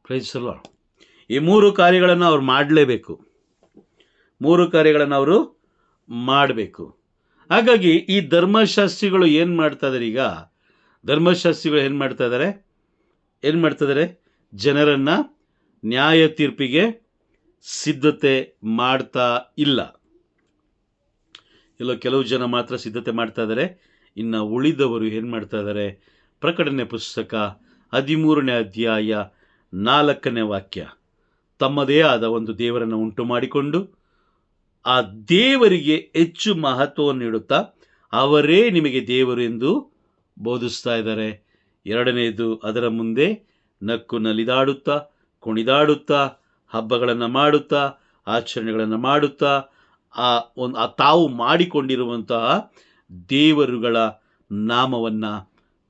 Price the lord. ಈ 3 ಕಾರ್ಯಗಳನ್ನು ಅವ್ರು ಮಾಡಬೇಕು. ಹಾಗಾಗಿ ಈ ಧರ್ಮಶಾಸ್ತ್ರಿಗಳು ಏನು ಮಾಡ್ತಾ ಇದ್ದಾರೆ? ಜನರನ್ನು ನ್ಯಾಯ ತೀರ್ಪಿಗೆ ಸಿದ್ಧತೆ ಮಾಡ್ತಾ ಇಲ್ಲ. ಇಲ್ಲೋ ಕೆಲವು ಜನ ಮಾತ್ರ ಸಿದ್ಧತೆ ಮಾಡ್ತಾ ಇದ್ದಾರೆ. ಇನ್ನು ಉಳಿದವರು ಏನು ಮಾಡ್ತಾ ಇದ್ದಾರೆ? ಪ್ರಕಟಣೆ ಪುಸ್ತಕ 13ನೇ ಅಧ್ಯಾಯ 4ನೇ ವಾಕ್ಯ, ತಮ್ಮದೇ ಆದ ಒಂದು ದೇವರನ್ನು ಉಂಟು ಮಾಡಿಕೊಂಡು ಆ ದೇವರಿಗೆ ಹೆಚ್ಚು ಮಹತ್ವವನ್ನು ನೀಡುತ್ತಾ ಅವರೇ ನಿಮಗೆ ದೇವರು ಎಂದು ಬೋಧಿಸ್ತಾ ಇದ್ದಾರೆ. ಎರಡನೆಯದು, ಅದರ ಮುಂದೆ ನಕ್ಕು ನಲಿದಾಡುತ್ತಾ, ಕುಣಿದಾಡುತ್ತಾ, ಹಬ್ಬಗಳನ್ನು ಮಾಡುತ್ತಾ, ಆಚರಣೆಗಳನ್ನು ಮಾಡುತ್ತಾ, ತಾವು ಮಾಡಿಕೊಂಡಿರುವಂತಹ ದೇವರುಗಳ ನಾಮವನ್ನು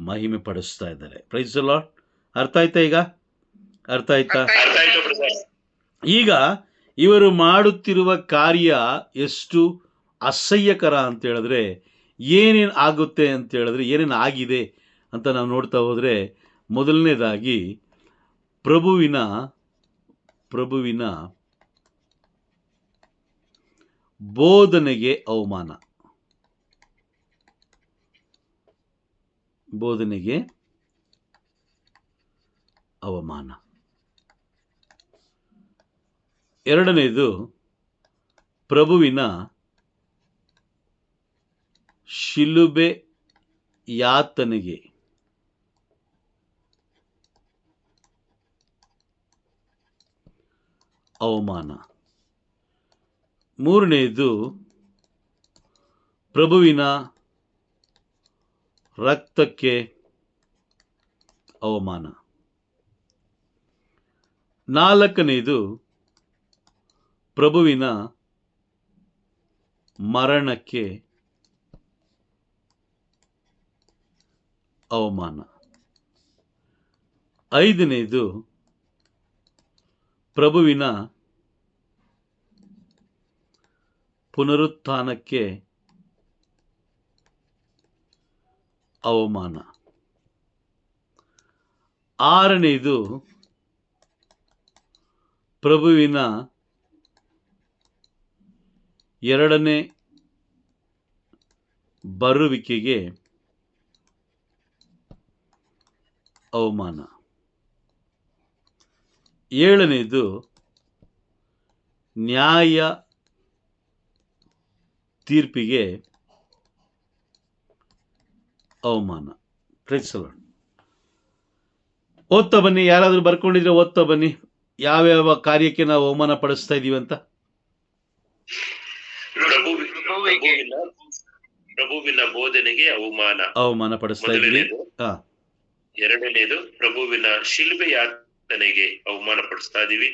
ಮಹಿಮೆ ಪಡಿಸ್ತಾ ಇದ್ದಾರೆ. Praise the lord. ಅರ್ಥ ಆಯ್ತಾ? ಈಗ ಇವರು ಮಾಡುತ್ತಿರುವ ಕಾರ್ಯ ಎಷ್ಟು ಅಸಹ್ಯಕರ ಅಂತ ಹೇಳಿದ್ರೆ, ಏನೇನು ಆಗುತ್ತೆ ಅಂತ ಹೇಳಿದ್ರೆ, ಏನೇನು ಆಗಿದೆ ಅಂತ ನಾವು ನೋಡ್ತಾ ಹೋದರೆ, ಮೊದಲನೇದಾಗಿ ಪ್ರಭುವಿನ ಬೋಧನೆಗೆ ಅವಮಾನ. ಎರಡನೇದು, ಪ್ರಭುವಿನ ಶಿಲುಬೆ ಯಾತನೆಗೆ ಅವಮಾನ. ಮೂರನೆಯದು, ಪ್ರಭುವಿನ ರಕ್ತಕ್ಕೆ ಅವಮಾನ. ನಾಲ್ಕನೆಯದು, ಪ್ರಭುವಿನ ಮರಣಕ್ಕೆ ಅವಮಾನ. ಐದನೇದು, ಪ್ರಭುವಿನ ಪುನರುತ್ಥಾನಕ್ಕೆ ಅವಮಾನ. ಆರನೇದು, ಪ್ರಭುವಿನ ಎರಡನೇ ಬರುವಿಕೆಗೆ ಅವಮಾನ. 7ನೇದು ನ್ಯಾಯ ತೀರ್ಪಿಗೆ ಅವಮಾನ. Praise the lord. ಓದ್ತಾ ಬನ್ನಿ, ಯಾರಾದರೂ ಬರ್ಕೊಂಡಿದ್ರೆ ಓದ್ತಾ ಬನ್ನಿ, ಯಾವ್ಯಾವ ಕಾರ್ಯಕ್ಕೆ ನಾವು ಅವಮಾನ ಪಡಿಸ್ತಾ ಇದೀವಿ ಅಂತ. ಪ್ರಭುವಿನ ಬೋಧನೆಗೆ ಅವಮಾನ ಪಡಿಸ್ತಾ ಇದೀವಿ. ಎರಡನೇದು ಪ್ರಭುವಿನ ಶಿಲುಬೆ ಯಾತನೆಗೆ ಅವಮಾನ ಪಡಿಸ್ತಾ ಇದೀವಿ.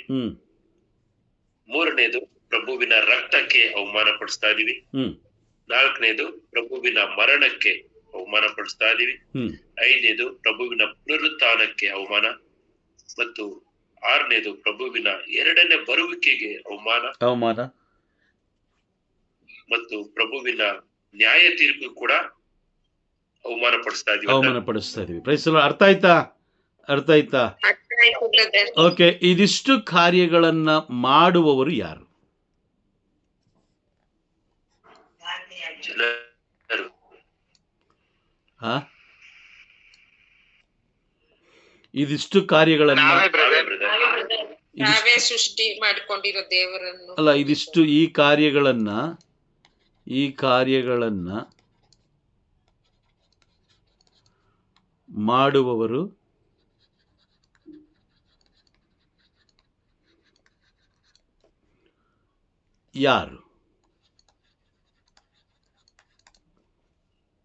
ಮೂರನೇದು ಪ್ರಭುವಿನ ರಕ್ತಕ್ಕೆ ಅವಮಾನ ಪಡಿಸ್ತಾ ಇದೀವಿ. ನಾಲ್ಕನೇದು ಪ್ರಭುವಿನ ಮರಣಕ್ಕೆ ಅವಮಾನ ಪಡಿಸ್ತಾ ಇದೀವಿ. 5ನೇದು ಪ್ರಭುವಿನ ಪುನರುತ್ಥಾನಕ್ಕೆ ಅವಮಾನ. ಮತ್ತು 6ನೇದು ಪ್ರಭುವಿನ 2ನೇ ಬರುವಿಕೆಗೆ ಅವಮಾನ. ಮತ್ತು ಪ್ರಭುವಿನ ನ್ಯಾಯ ತೀರ್ಪು ಕೂಡ ಅವಮಾನ ಪಡಿಸ್ತಾ ಇದೀವಿ. Praise the lord. ಅರ್ಥ ಆಯ್ತಾ? ಓಕೆ, ಇದಿಷ್ಟು ಕಾರ್ಯಗಳನ್ನ ಮಾಡುವವರು ಯಾರು? ಇದಿಷ್ಟು ಕಾರ್ಯಗಳನ್ನ ಸೃಷ್ಟಿ ಮಾಡಿಕೊಂಡಿರೋ ದೇವರನ್ನು ಅಲ್ಲ, ಇದಿಷ್ಟು ಈ ಕಾರ್ಯಗಳನ್ನ ಮಾಡುವವರು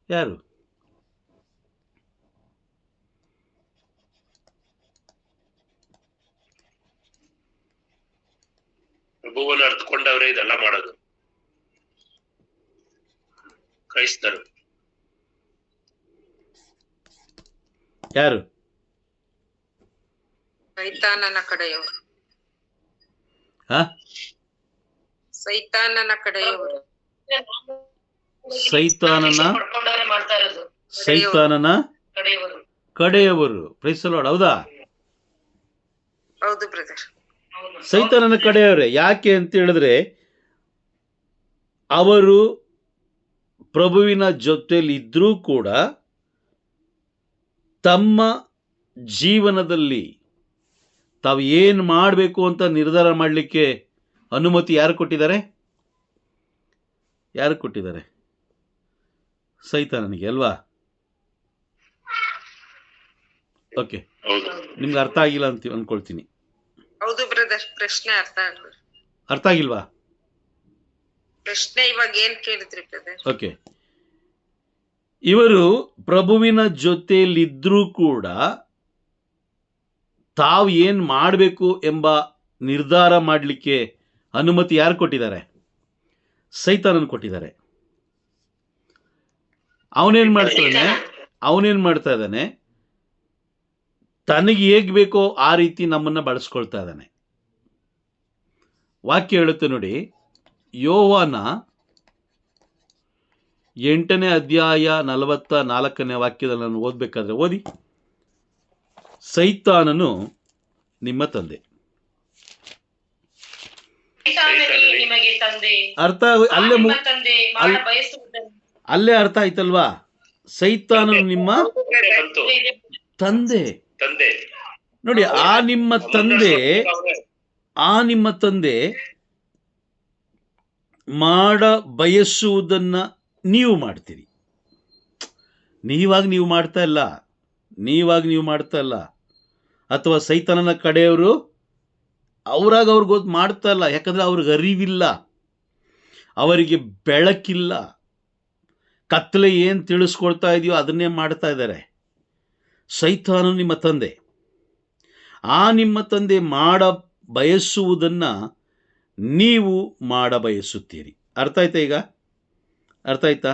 ಯಾರು? ಪ್ರಭುವನ್ನು ಅರ್ಥಕೊಂಡವರೇ ಇದೆಲ್ಲ ಮಾಡೋದು. ಕ್ರೈಸ್ತರು. ಯಾರು? ಸೈತಾನನ ಕಡೆಯವರು. ಸೈತಾನನ ಕಡೆಯವರು. Praise the lord. ಹೌದಾ? ಹೌದು ಬ್ರದರ್. ಸೈತಾನನ ಕಡೆಯವರೇ. ಯಾಕೆ ಅಂತ ಹೇಳಿದ್ರೆ ಅವರು ಪ್ರಭುವಿನ ಜೊತೆಲಿ ಇದ್ರೂ ಕೂಡ ತಮ್ಮ ಜೀವನದಲ್ಲಿ ತಾವು ಏನು ಮಾಡಬೇಕು ಅಂತ ನಿರ್ಧಾರ ಮಾಡಲಿಕ್ಕೆ ಅನುಮತಿ ಯಾರು ಕೊಟ್ಟಿದ್ದಾರೆ? ಸೈತಾನನಿಗೆ ಅಲ್ವಾ? ಓಕೆ, ನಿಮ್ಗೆ ಅರ್ಥ ಆಗಿಲ್ಲ ಅಂತ ಅನ್ಕೊಳ್ತೀನಿ. ಹೌದು ಬ್ರದರ್. ಪ್ರಶ್ನೆ ಅರ್ಥ ಆಗಿಲ್ವಾ? ಪ್ರಶ್ನೆ ಇವಾಗ ಏನ್ ಕೇಳಿದ್ರಿ ಬ್ರದರ್? ಓಕೆ, ಇವರು ಪ್ರಭುವಿನ ಜೊತೆಯಲ್ಲಿದ್ರೂ ಕೂಡ ತಾವು ಏನು ಮಾಡಬೇಕು ಎಂಬ ನಿರ್ಧಾರ ಮಾಡಲಿಕ್ಕೆ ಅನುಮತಿ ಯಾರು ಕೊಟ್ಟಿದ್ದಾರೆ? ಸೈತಾನನ್ ಕೊಟ್ಟಿದ್ದಾರೆ. ಅವನೇನ್ ಮಾಡ್ತಾ ಇದ್ದಾನೆ? ತನಗೆ ಹೇಗೆ ಬೇಕೋ ಆ ರೀತಿ ನಮ್ಮನ್ನ ಬಳಸ್ಕೊಳ್ತಾ ಇದ್ದಾನೆ. ವಾಕ್ಯ ಹೇಳುತ್ತೆ ನೋಡಿ, ಯೋಹಾನ 8ನೇ ಅಧ್ಯಾಯ 44ನೇ ವಾಕ್ಯದಲ್ಲಿ ನಾನು ಓದಬೇಕಾದ್ರೆ ಓದಿ. ಸೈತಾನನು ನಿಮ್ಮ ತಂದೆ. ಅರ್ಥ ಅಲ್ಲೇ ಅರ್ಥ ಆಯ್ತಲ್ವಾ? ಸೈತಾನನು ನಿಮ್ಮ ತಂದೆ. ನೋಡಿ, ಆ ನಿಮ್ಮ ತಂದೆ ಮಾಡ ಬಯಸುವುದನ್ನ ನೀವು ಮಾಡ್ತೀರಿ. ನೀವಾಗಿ ನೀವು ಮಾಡ್ತಾ ಇಲ್ಲ. ಅಥವಾ ಸೈತಾನನ ಕಡೆಯವರು ಅವ್ರಿಗೆ ಮಾಡ್ತಾ ಇಲ್ಲ. ಯಾಕಂದ್ರೆ ಅವ್ರಿಗೆ ಅರಿವಿಲ್ಲ, ಅವರಿಗೆ ಬೆಳಕಿಲ್ಲ, ಕತ್ತಲೆ ಏನು ತಿಳಿಸ್ಕೊಳ್ತಾ ಇದೆಯೋ ಅದನ್ನೇ ಮಾಡ್ತಾ ಇದ್ದಾರೆ. ಸೈತಾನನು ನಿಮ್ಮ ತಂದೆ. ಆ ನಿಮ್ಮ ತಂದೆ ಮಾಡ ಬಯಸುವುದನ್ನ ನೀವು ಮಾಡ ಬಯಸುತ್ತೀರಿ. ಅರ್ಥ ಆಯ್ತಾ? ಈಗ ಅರ್ಥ ಆಯ್ತಾ?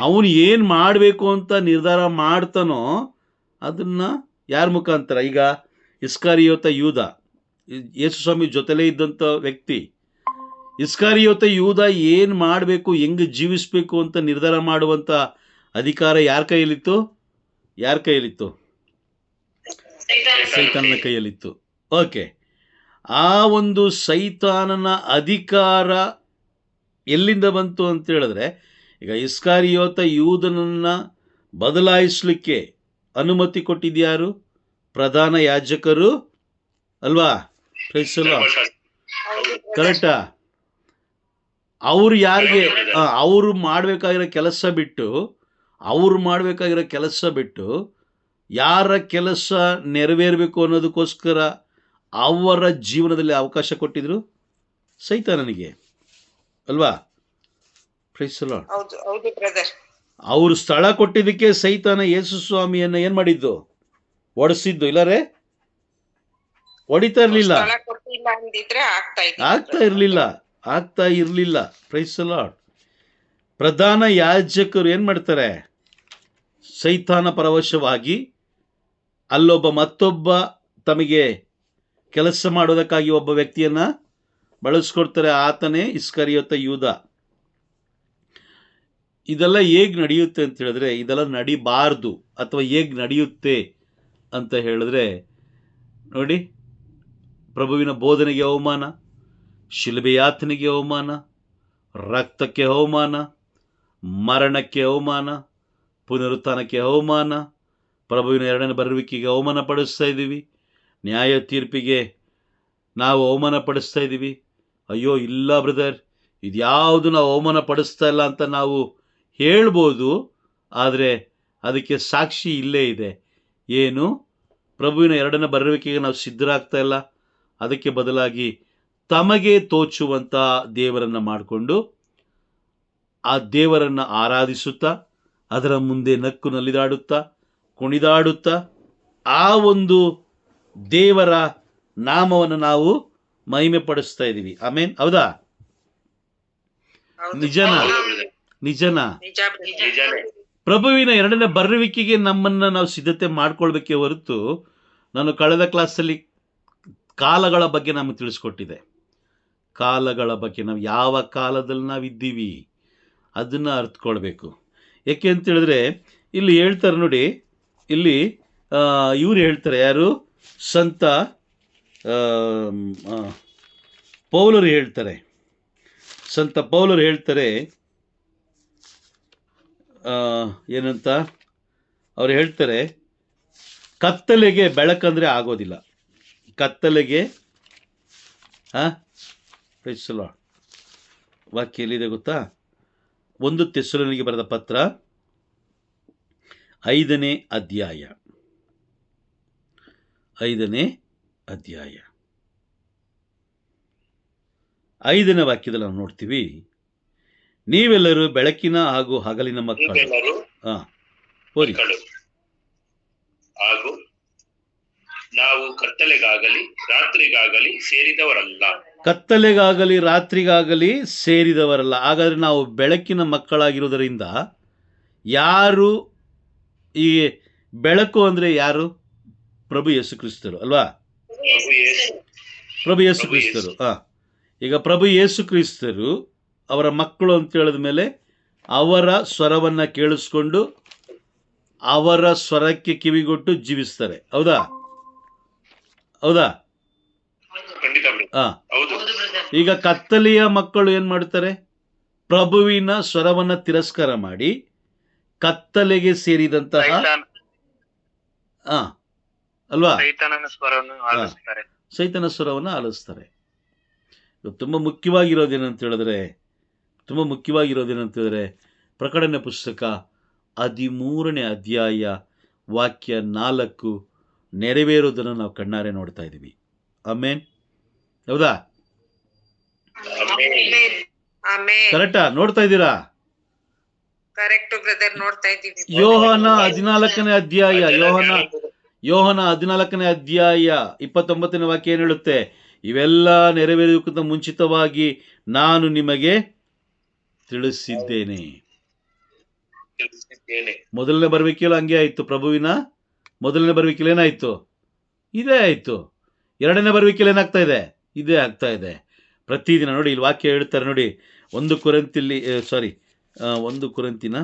ಅವನು ಏನ್ ಮಾಡಬೇಕು ಅಂತ ನಿರ್ಧಾರ ಮಾಡ್ತಾನೋ ಅದನ್ನ ಯಾರ ಮುಖಾಂತರ? ಈಗ ಇಸ್ಕಾರಿಯೋತ ಯೂದ, ಯೇಸು ಸ್ವಾಮಿ ಜೊತೆಲೇ ಇದ್ದಂಥ ವ್ಯಕ್ತಿ. ಇಸ್ಕಾರಿಯೋತ ಯೂದ ಏನು ಮಾಡಬೇಕು, ಹೆಂಗೆ ಜೀವಿಸ್ಬೇಕು ಅಂತ ನಿರ್ಧಾರ ಮಾಡುವಂಥ ಅಧಿಕಾರ ಯಾರ ಕೈಯಲ್ಲಿತ್ತು? ಸೈತಾನನ ಕೈಯಲ್ಲಿತ್ತು. ಓಕೆ, ಆ ಒಂದು ಸೈತಾನನ ಅಧಿಕಾರ ಎಲ್ಲಿಂದ ಬಂತು ಅಂತ ಹೇಳಿದ್ರೆ, ಈಗ ಇಸ್ಕಾರಿಯೋತ ಯೂದನನ್ನು ಬದಲಾಯಿಸಲಿಕ್ಕೆ ಅನುಮತಿ ಕೊಟ್ಟಿದ್ಯಾರು? ಪ್ರಧಾನ ಯಾಜಕರು ಅಲ್ವಾ? ಧರ್ಮಶಾಸ್ತ್ರ. ಹೌದು brother. ಕರೆಕ್ಟಾ? ಅವರು ಯಾರಿಗೆ ಅವರು ಮಾಡಬೇಕಾಗಿರೋ ಕೆಲಸ ಬಿಟ್ಟು ಯಾರ ಕೆಲಸ ನೆರವೇರಬೇಕು ಅನ್ನೋದಕ್ಕೋಸ್ಕರ ಅವರ ಜೀವನದಲ್ಲಿ ಅವಕಾಶ ಕೊಟ್ಟಿದ್ರು? ಸೈತಾನನಿಗೆ ಅಲ್ವಾ? Praise the lord. ಹೌದು ಹೌದು ಬ್ರದರ್. ಅವರು ಸ್ಥಳ ಕೊಟ್ಟಿದ್ದಕ್ಕೆ ಸೈತಾನ ಯೇಸು ಸ್ವಾಮಿಯನ್ನು ಏನು ಮಾಡಿದ್ದು? ಒಡಿಸಿದ್ದು. ಇಲ್ಲರೇ ಹೊಡಿತಾ ಇರಲಿಲ್ಲ, ಸ್ಥಳ ಕೊಟ್ಟಿಲ್ಲ ಅಂದಿದ್ರೆ ಆಗ್ತಾ ಇರಲಿಲ್ಲ. Praise the lord. ಪ್ರಧಾನ ಯಾಜಕರು ಏನು ಮಾಡ್ತಾರೆ? ಸೈತಾನ ಪರವಶವಾಗಿ ಮತ್ತೊಬ್ಬ ತಮಗೆ ಕೆಲಸ ಮಾಡೋದಕ್ಕಾಗಿ ಒಬ್ಬ ವ್ಯಕ್ತಿಯನ್ನು ಬಳಸ್ಕೊಡ್ತಾರೆ. ಆತನೇ ಇಸ್ಕರಿಯೋತ ಯೂದ. ಇದೆಲ್ಲ ಹೇಗೆ ನಡೆಯುತ್ತೆ ಅಂತ ಹೇಳಿದ್ರೆ, ಇದೆಲ್ಲ ನಡಿಬಾರ್ದು. ಅಥವಾ ಹೇಗೆ ನಡೆಯುತ್ತೆ ಅಂತ ಹೇಳಿದ್ರೆ ನೋಡಿ, ಪ್ರಭುವಿನ ಬೋಧನೆಗೆ ಅವಮಾನ, ಶಿಲುಬೆ ಯಾತನೆಗೆ ಅವಮಾನ, ರಕ್ತಕ್ಕೆ ಅವಮಾನ, ಮರಣಕ್ಕೆ ಅವಮಾನ, ಪುನರುತ್ಥಾನಕ್ಕೆ ಅವಮಾನ, ಪ್ರಭುವಿನ ಎರಡನೇ ಬರುವಿಕೆಗೆ ಅವಮಾನ ಪಡಿಸ್ತಾ ಇದ್ದೀವಿ, ನ್ಯಾಯ ತೀರ್ಪಿಗೆ ನಾವು ಅವಮಾನ ಪಡಿಸ್ತಾ ಇದ್ದೀವಿ. ಅಯ್ಯೋ ಇಲ್ಲ ಬ್ರದರ್, ಇದ್ಯಾವುದು ನಾವು ಅವಮಾನ ಪಡಿಸ್ತಾ ಇಲ್ಲ ಅಂತ ನಾವು ಹೇಳ್ಬೋದು, ಆದರೆ ಅದಕ್ಕೆ ಸಾಕ್ಷಿ ಇಲ್ಲೇ ಇದೆ. ಏನು? ಪ್ರಭುವಿನ ಎರಡನೇ ಬರುವಿಕೆಗೆ ನಾವು ಸಿದ್ಧರಾಗ್ತಾ ಇಲ್ಲ. ಅದಕ್ಕೆ ಬದಲಾಗಿ ತಮಗೆ ತೋಚುವಂಥ ದೇವರನ್ನು ಮಾಡಿಕೊಂಡು ಆ ದೇವರನ್ನು ಆರಾಧಿಸುತ್ತಾ, ಅದರ ಮುಂದೆ ನಕ್ಕು ನಲಿದಾಡುತ್ತಾ, ಕುಣಿದಾಡುತ್ತಾ, ಆ ಒಂದು ದೇವರ ನಾಮವನ್ನು ನಾವು ಮಹಿಮೆ ಪಡಿಸ್ತಾ ಇದ್ದೀವಿ. ಆಮೇನ್. ಹೌದಾ? ಹೌದು. ನಿಜನಾ? ನಿಜನಾ? ನಿಜ brother. ನಿಜಾನೇ. ಪ್ರಭುವಿನ ಎರಡನೇ ಬರುವಿಕೆಗೆ ನಮ್ಮನ್ನು ನಾವು ಸಿದ್ಧತೆ ಮಾಡ್ಕೊಳ್ಬೇಕೇ ಹೊರತು, ನಾನು ಕಳೆದ ಕ್ಲಾಸಲ್ಲಿ ಕಾಲಗಳ ಬಗ್ಗೆ ನಮಗೆ ತಿಳಿಸ್ಕೊಟ್ಟಿದೆ. ಕಾಲಗಳ ಬಗ್ಗೆ ನಾವು ಯಾವ ಕಾಲದಲ್ಲಿ ನಾವಿದ್ದೀವಿ ಅದನ್ನು ಅರ್ಥಕೊಳ್ಬೇಕು. ಏಕೆ ಅಂತ ಹೇಳಿದ್ರೆ, ಇಲ್ಲಿ ಹೇಳ್ತಾರೆ ನೋಡಿ, ಇಲ್ಲಿ ಇವ್ರು ಹೇಳ್ತಾರೆ, ಯಾರು? ಸಂತ ಪೌಲರು ಹೇಳ್ತಾರೆ. ಸಂತ ಪೌಲರು ಹೇಳ್ತಾರೆ ಏನಂತ ಅವ್ರು ಹೇಳ್ತಾರೆ, ಕತ್ತಲೆಗೆ ಬೆಳಕಂದ್ರೆ ಆಗೋದಿಲ್ಲ. ಕತ್ತಲೆಗೆ ಪ್ರೈಸ್ ದಿ ಲಾರ್ಡ್. ವಾಕ್ಯ ಎಲ್ಲಿದೆ ಗೊತ್ತಾ? 1 ಥೆಸಲೋನಿಕರಿಗೆ ಬರೆದ ಪತ್ರ 5ನೇ ಅಧ್ಯಾಯ 5ನೇ ವಾಕ್ಯದಲ್ಲಿ ನಾವು ನೋಡ್ತೀವಿ, ನೀವೆಲ್ಲರೂ ಬೆಳಕಿನ ಹಾಗೂ ಹಗಲಿನ ಮಕ್ಕಳು. ನೀವೆಲ್ಲರೂ ಮಕ್ಕಳು ಹಾಗೂ ನಾವು ಕತ್ತಲೆಗಾಗಲಿ ರಾತ್ರಿಗಾಗಲಿ ಸೇರಿದವರಲ್ಲ. ಕತ್ತಲೆಗಾಗಲಿ ರಾತ್ರಿಗಾಗಲಿ ಸೇರಿದವರಲ್ಲ. ಹಾಗಾದರೆ ನಾವು ಬೆಳಕಿನ ಮಕ್ಕಳಾಗಿರುವುದರಿಂದ ಯಾರು ಈ ಬೆಳಕು ಅಂದರೆ ಯಾರು? ಪ್ರಭು ಯೇಸು ಕ್ರಿಸ್ತರು ಅಲ್ವಾ? ಪ್ರಭು ಯೇಸು ಕ್ರಿಸ್ತರು. ಈಗ ಪ್ರಭು ಯೇಸು ಕ್ರಿಸ್ತರು ಅವರ ಮಕ್ಕಳು ಅಂತ ಹೇಳಿದ ಮೇಲೆ ಅವರ ಸ್ವರವನ್ನು ಕೇಳಿಸ್ಕೊಂಡು ಅವರ ಸ್ವರಕ್ಕೆ ಕಿವಿಗೊಟ್ಟು ಜೀವಿಸ್ತಾರೆ. ಹೌದಾ? ಹೌದಾ? ಈಗ ಕತ್ತಲೆಯ ಮಕ್ಕಳು ಏನು ಮಾಡ್ತಾರೆ? ಪ್ರಭುವಿನ ಸ್ವರವನ್ನು ತಿರಸ್ಕಾರ ಮಾಡಿ ಕತ್ತಲೆಗೆ ಸೇರಿದಂತಹ ಅಲ್ವಾ ಸೈತನ ಸ್ವರವನ್ನು ಆಲಿಸ್ತಾರೆ. ತುಂಬ ಮುಖ್ಯವಾಗಿರೋದೇನಂತ ಹೇಳಿದ್ರೆ ಪ್ರಕಟಣೆ ಪುಸ್ತಕ 13ನೇ ಅಧ್ಯಾಯ ವಾಕ್ಯ 4 ನೆರವೇರೋದನ್ನು ನಾವು ಕಣ್ಣಾರೆ ನೋಡ್ತಾ ಇದ್ದೀವಿ. ಆಮೇನ್. ಹೌದಾ? ಕರೆಕ್ಟಾ? ನೋಡ್ತಾ ಇದ್ದೀರಾ? ಕರೆಕ್ಟ್ ಬ್ರದರ್, ನೋಡ್ತಾ ಇದ್ದೀವಿ. ಯೋಹನ 14ನೇ ಅಧ್ಯಾಯ 29ನೇ ವಾಕ್ಯ ಏನು ಹೇಳುತ್ತೆ? ಇವೆಲ್ಲ ನೆರವೇರುವುದಕ್ಕಿಂತ ಮುಂಚಿತವಾಗಿ ನಾನು ನಿಮಗೆ ತಿಳಿಸಿದ್ದೇನೆ. ಮೊದಲನೇ ಬರುವಿಕೆಯಲ್ಲಿ ಹಂಗೆ ಆಯ್ತು. ಪ್ರಭುವಿನ ಮೊದಲನೇ ಬರುವಿಕೆಯಲ್ಲಿ ಏನಾಯ್ತು? ಇದೇ ಆಯ್ತು. ಎರಡನೇ ಬರುವಿಕೆಯಲ್ಲಿ ಏನಾಗ್ತಾ ಇದೆ? ಇದೇ ಆಗ್ತಾ ಇದೆ. ಪ್ರತಿದಿನ ನೋಡಿ, ಇಲ್ಲಿ ವಾಕ್ಯ ಹೇಳ್ತಾರೆ ನೋಡಿ, 1 ಕೊರಿಂಥಿನ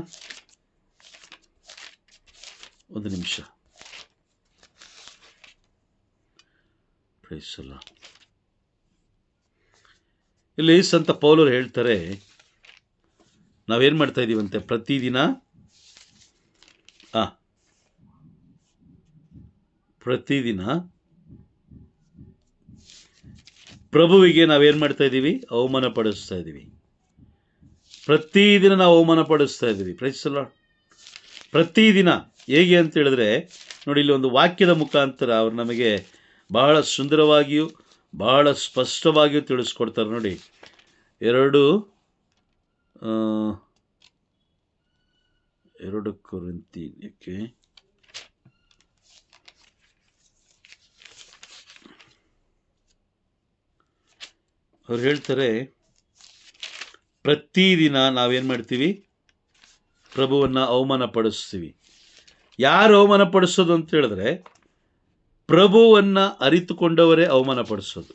ಒಂದು ನಿಮಿಷ. ಇಲ್ಲಿ ಸಂತ ಪೌಲರು ಹೇಳ್ತಾರೆ, ನಾವೇನು ಮಾಡ್ತಾ ಇದ್ದೀವಂತೆ ಪ್ರತಿದಿನ ಪ್ರತಿದಿನ ಪ್ರಭುವಿಗೆ ನಾವೇನು ಮಾಡ್ತಾ ಇದ್ದೀವಿ? ಅವಮಾನ ಪಡಿಸ್ತಾ ಇದ್ದೀವಿ. ಪ್ರತಿದಿನ ನಾವು ಅವಮಾನ ಪಡಿಸ್ತಾ ಇದ್ದೀವಿ. Praise the lord. ಪ್ರತಿದಿನ ಹೇಗೆ ಅಂತ ಹೇಳಿದ್ರೆ ನೋಡಿ, ಇಲ್ಲಿ ಒಂದು ವಾಕ್ಯದ ಮುಖಾಂತರ ಅವರು ನಮಗೆ ಬಹಳ ಸುಂದರವಾಗಿಯೂ ಬಹಳ ಸ್ಪಷ್ಟವಾಗಿಯೂ ತಿಳಿಸ್ಕೊಡ್ತಾರೆ ನೋಡಿ. 2 ಕೊರಿಂಥೀಯಕ್ಕೆ ಅವ್ರು ಹೇಳ್ತಾರೆ, ಪ್ರತಿದಿನ ನಾವೇನು ಮಾಡ್ತೀವಿ? ಪ್ರಭುವನ್ನು ಅವಮಾನ ಪಡಿಸ್ತೀವಿ. ಯಾರು ಅವಮಾನ ಪಡಿಸೋದು ಅಂತ ಹೇಳಿದ್ರೆ ಪ್ರಭುವನ್ನು ಅರಿತುಕೊಂಡವರೇ ಅವಮಾನ ಪಡಿಸೋದು.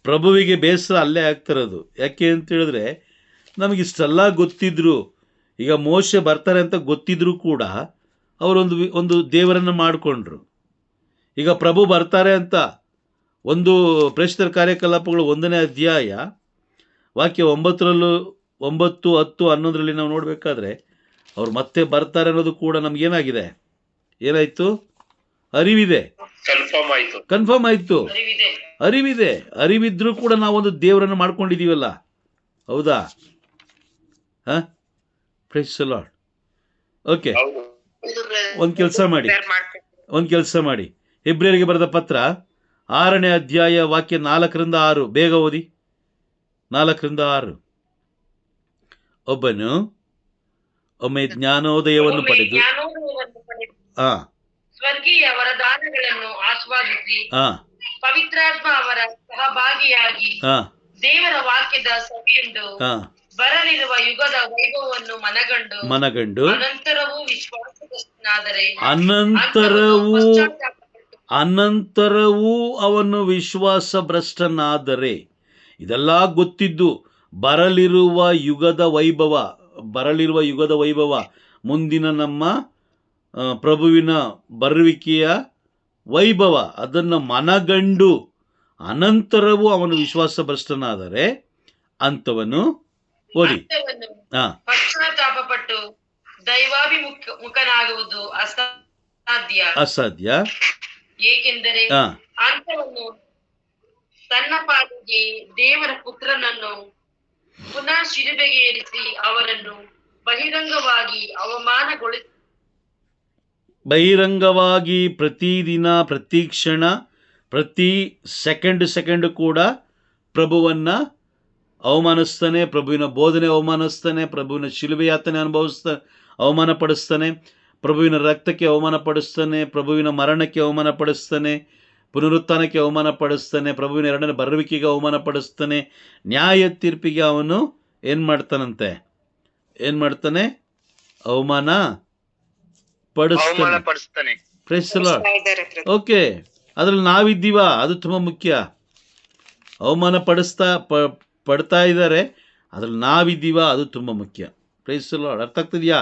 ಪ್ರಭುವಿಗೆ ಬೇಸರ ಅಲ್ಲೇ ಆಗ್ತಿರೋದು. ಯಾಕೆ ಅಂತ ಹೇಳಿದ್ರೆ ನಮಗಿಷ್ಟೆಲ್ಲ ಗೊತ್ತಿದ್ರು, ಈಗ ಮೋಶೆ ಬರ್ತಾರೆ ಅಂತ ಗೊತ್ತಿದ್ರೂ ಕೂಡ ಅವರೊಂದು ದೇವರನ್ನು ಮಾಡಿಕೊಂಡ್ರು. ಈಗ ಪ್ರಭು ಬರ್ತಾರೆ ಅಂತ ಒಂದು ಪ್ರೇಷಿತರ ಕಾರ್ಯಕಲಾಪಗಳು 1ನೇ ಅಧ್ಯಾಯ ವಾಕ್ಯ 9, 10, 11 ನಾವು ನೋಡಬೇಕಾದ್ರೆ ಅವ್ರು ಮತ್ತೆ ಬರ್ತಾರೆ ಅನ್ನೋದು ಕೂಡ ನಮಗೇನಾಗಿದೆ? ಏನಾಯಿತು? ಅರಿವಿದೆ. ಕನ್ಫರ್ಮ್ ಆಯಿತು. ಅರಿವಿದೆ. ಅರಿವಿದ್ರೂ ಕೂಡ ನಾವೊಂದು ದೇವರನ್ನು ಮಾಡ್ಕೊಂಡಿದ್ದೀವಲ್ಲ, ಹೌದಾ? Price the Lord. ಓಕೆ, ಒಂದು ಕೆಲಸ ಮಾಡಿ ಇಬ್ರಿಯರಿಗೆ ಬರೆದ ಪತ್ರ 6ನೇ ಅಧ್ಯಾಯ ವಾಕ್ಯ 4 6 ಬೇಗ ಓದಿ. 4 6. ಒಬ್ಬನು ಒಮ್ಮೆ ಜ್ಞಾನೋದಯವನ್ನು ಪಡೆದು ಸ್ವರ್ಗೀಯ ವರದಾನಗಳನ್ನು ಆಸ್ವಾದಿಸಿ ಪವಿತ್ರಾತ್ಮ ಅವರ ಸಹಭಾಗಿಯಾಗಿ ದೇವರ ವಾಕ್ಯದ ಸಭೆಯುಂಡು ಬರಲಿರುವ ಯುಗದ ವೈಭವವನ್ನು ಮನಗಂಡು ಅನಂತರವೂ ಅವನು ವಿಶ್ವಾಸ ಭ್ರಷ್ಟನಾದರೆ, ಇದೆಲ್ಲ ಗೊತ್ತಿದ್ದು ಬರಲಿರುವ ಯುಗದ ವೈಭವ ಮುಂದಿನ ನಮ್ಮ ಪ್ರಭುವಿನ ಬರುವಿಕೆಯ ವೈಭವ ಅದನ್ನು ಮನಗಂಡು ಅನಂತರವೂ ಅವನು ವಿಶ್ವಾಸ ಭ್ರಷ್ಟನಾದರೆ ಅಂಥವನು ಓದಿ ಪಶ್ಚಾತ್ತಾಪಪಟ್ಟು ದೈವಾಭಿಮುಖನಾಗುವುದು ಅಸಾಧ್ಯ. ಏಕೆಂದರೆ ಅಂಥವನು ತನ್ನ ಪಾಲಿಗೆ ದೇವರ ಪುತ್ರನನ್ನು ಪುನಃ ಶಿಲುಬೆಗೆ ಏರಿಸಿ ಅವರನ್ನು ಬಹಿರಂಗವಾಗಿ ಪ್ರತಿದಿನ, ಪ್ರತಿ ಕ್ಷಣ, ಪ್ರತಿ ಸೆಕೆಂಡ್ ಕೂಡ ಪ್ರಭುವನ್ನು ಅವಮಾನಿಸ್ತಾನೆ, ಪ್ರಭುವಿನ ಬೋಧನೆ ಅವಮಾನಿಸ್ತಾನೆ, ಪ್ರಭುವಿನ ಶಿಲುಬೆ ಯಾತನೆ ಅವಮಾನ ಪಡಿಸ್ತಾನೆ, ಪ್ರಭುವಿನ ರಕ್ತಕ್ಕೆ ಅವಮಾನ ಪಡಿಸ್ತಾನೆ, ಪ್ರಭುವಿನ ಮರಣಕ್ಕೆ ಅವಮಾನ ಪಡಿಸ್ತಾನೆ, ಪುನರುತ್ಥಾನಕ್ಕೆ ಅವಮಾನ ಪಡಿಸ್ತಾನೆ, ಪ್ರಭುವಿನ 2ನೇ ಬರುವಿಕೆಗೆ ಅವಮಾನ ಪಡಿಸ್ತಾನೆ, ನ್ಯಾಯ ತೀರ್ಪಿಗೆ ಅವನು ಏನು ಮಾಡ್ತಾನೆ? ಅವಮಾನ ಪಡಿಸ್ತಾನೆ. Praise the Lord. ಓಕೆ, ಅದ್ರಲ್ಲಿ ನಾವಿದ್ದೀವಾ? ಅದು ತುಂಬ ಮುಖ್ಯ. ಅವಮಾನ ಪಡ್ತಾ ಇದ್ದಾರೆ, ಅದ್ರಲ್ಲಿ ನಾವಿದ್ದೀವಾ? ಅದು ತುಂಬ ಮುಖ್ಯ. Praise the lord. ಅರ್ಥ ಆಗ್ತಿದೆಯಾ?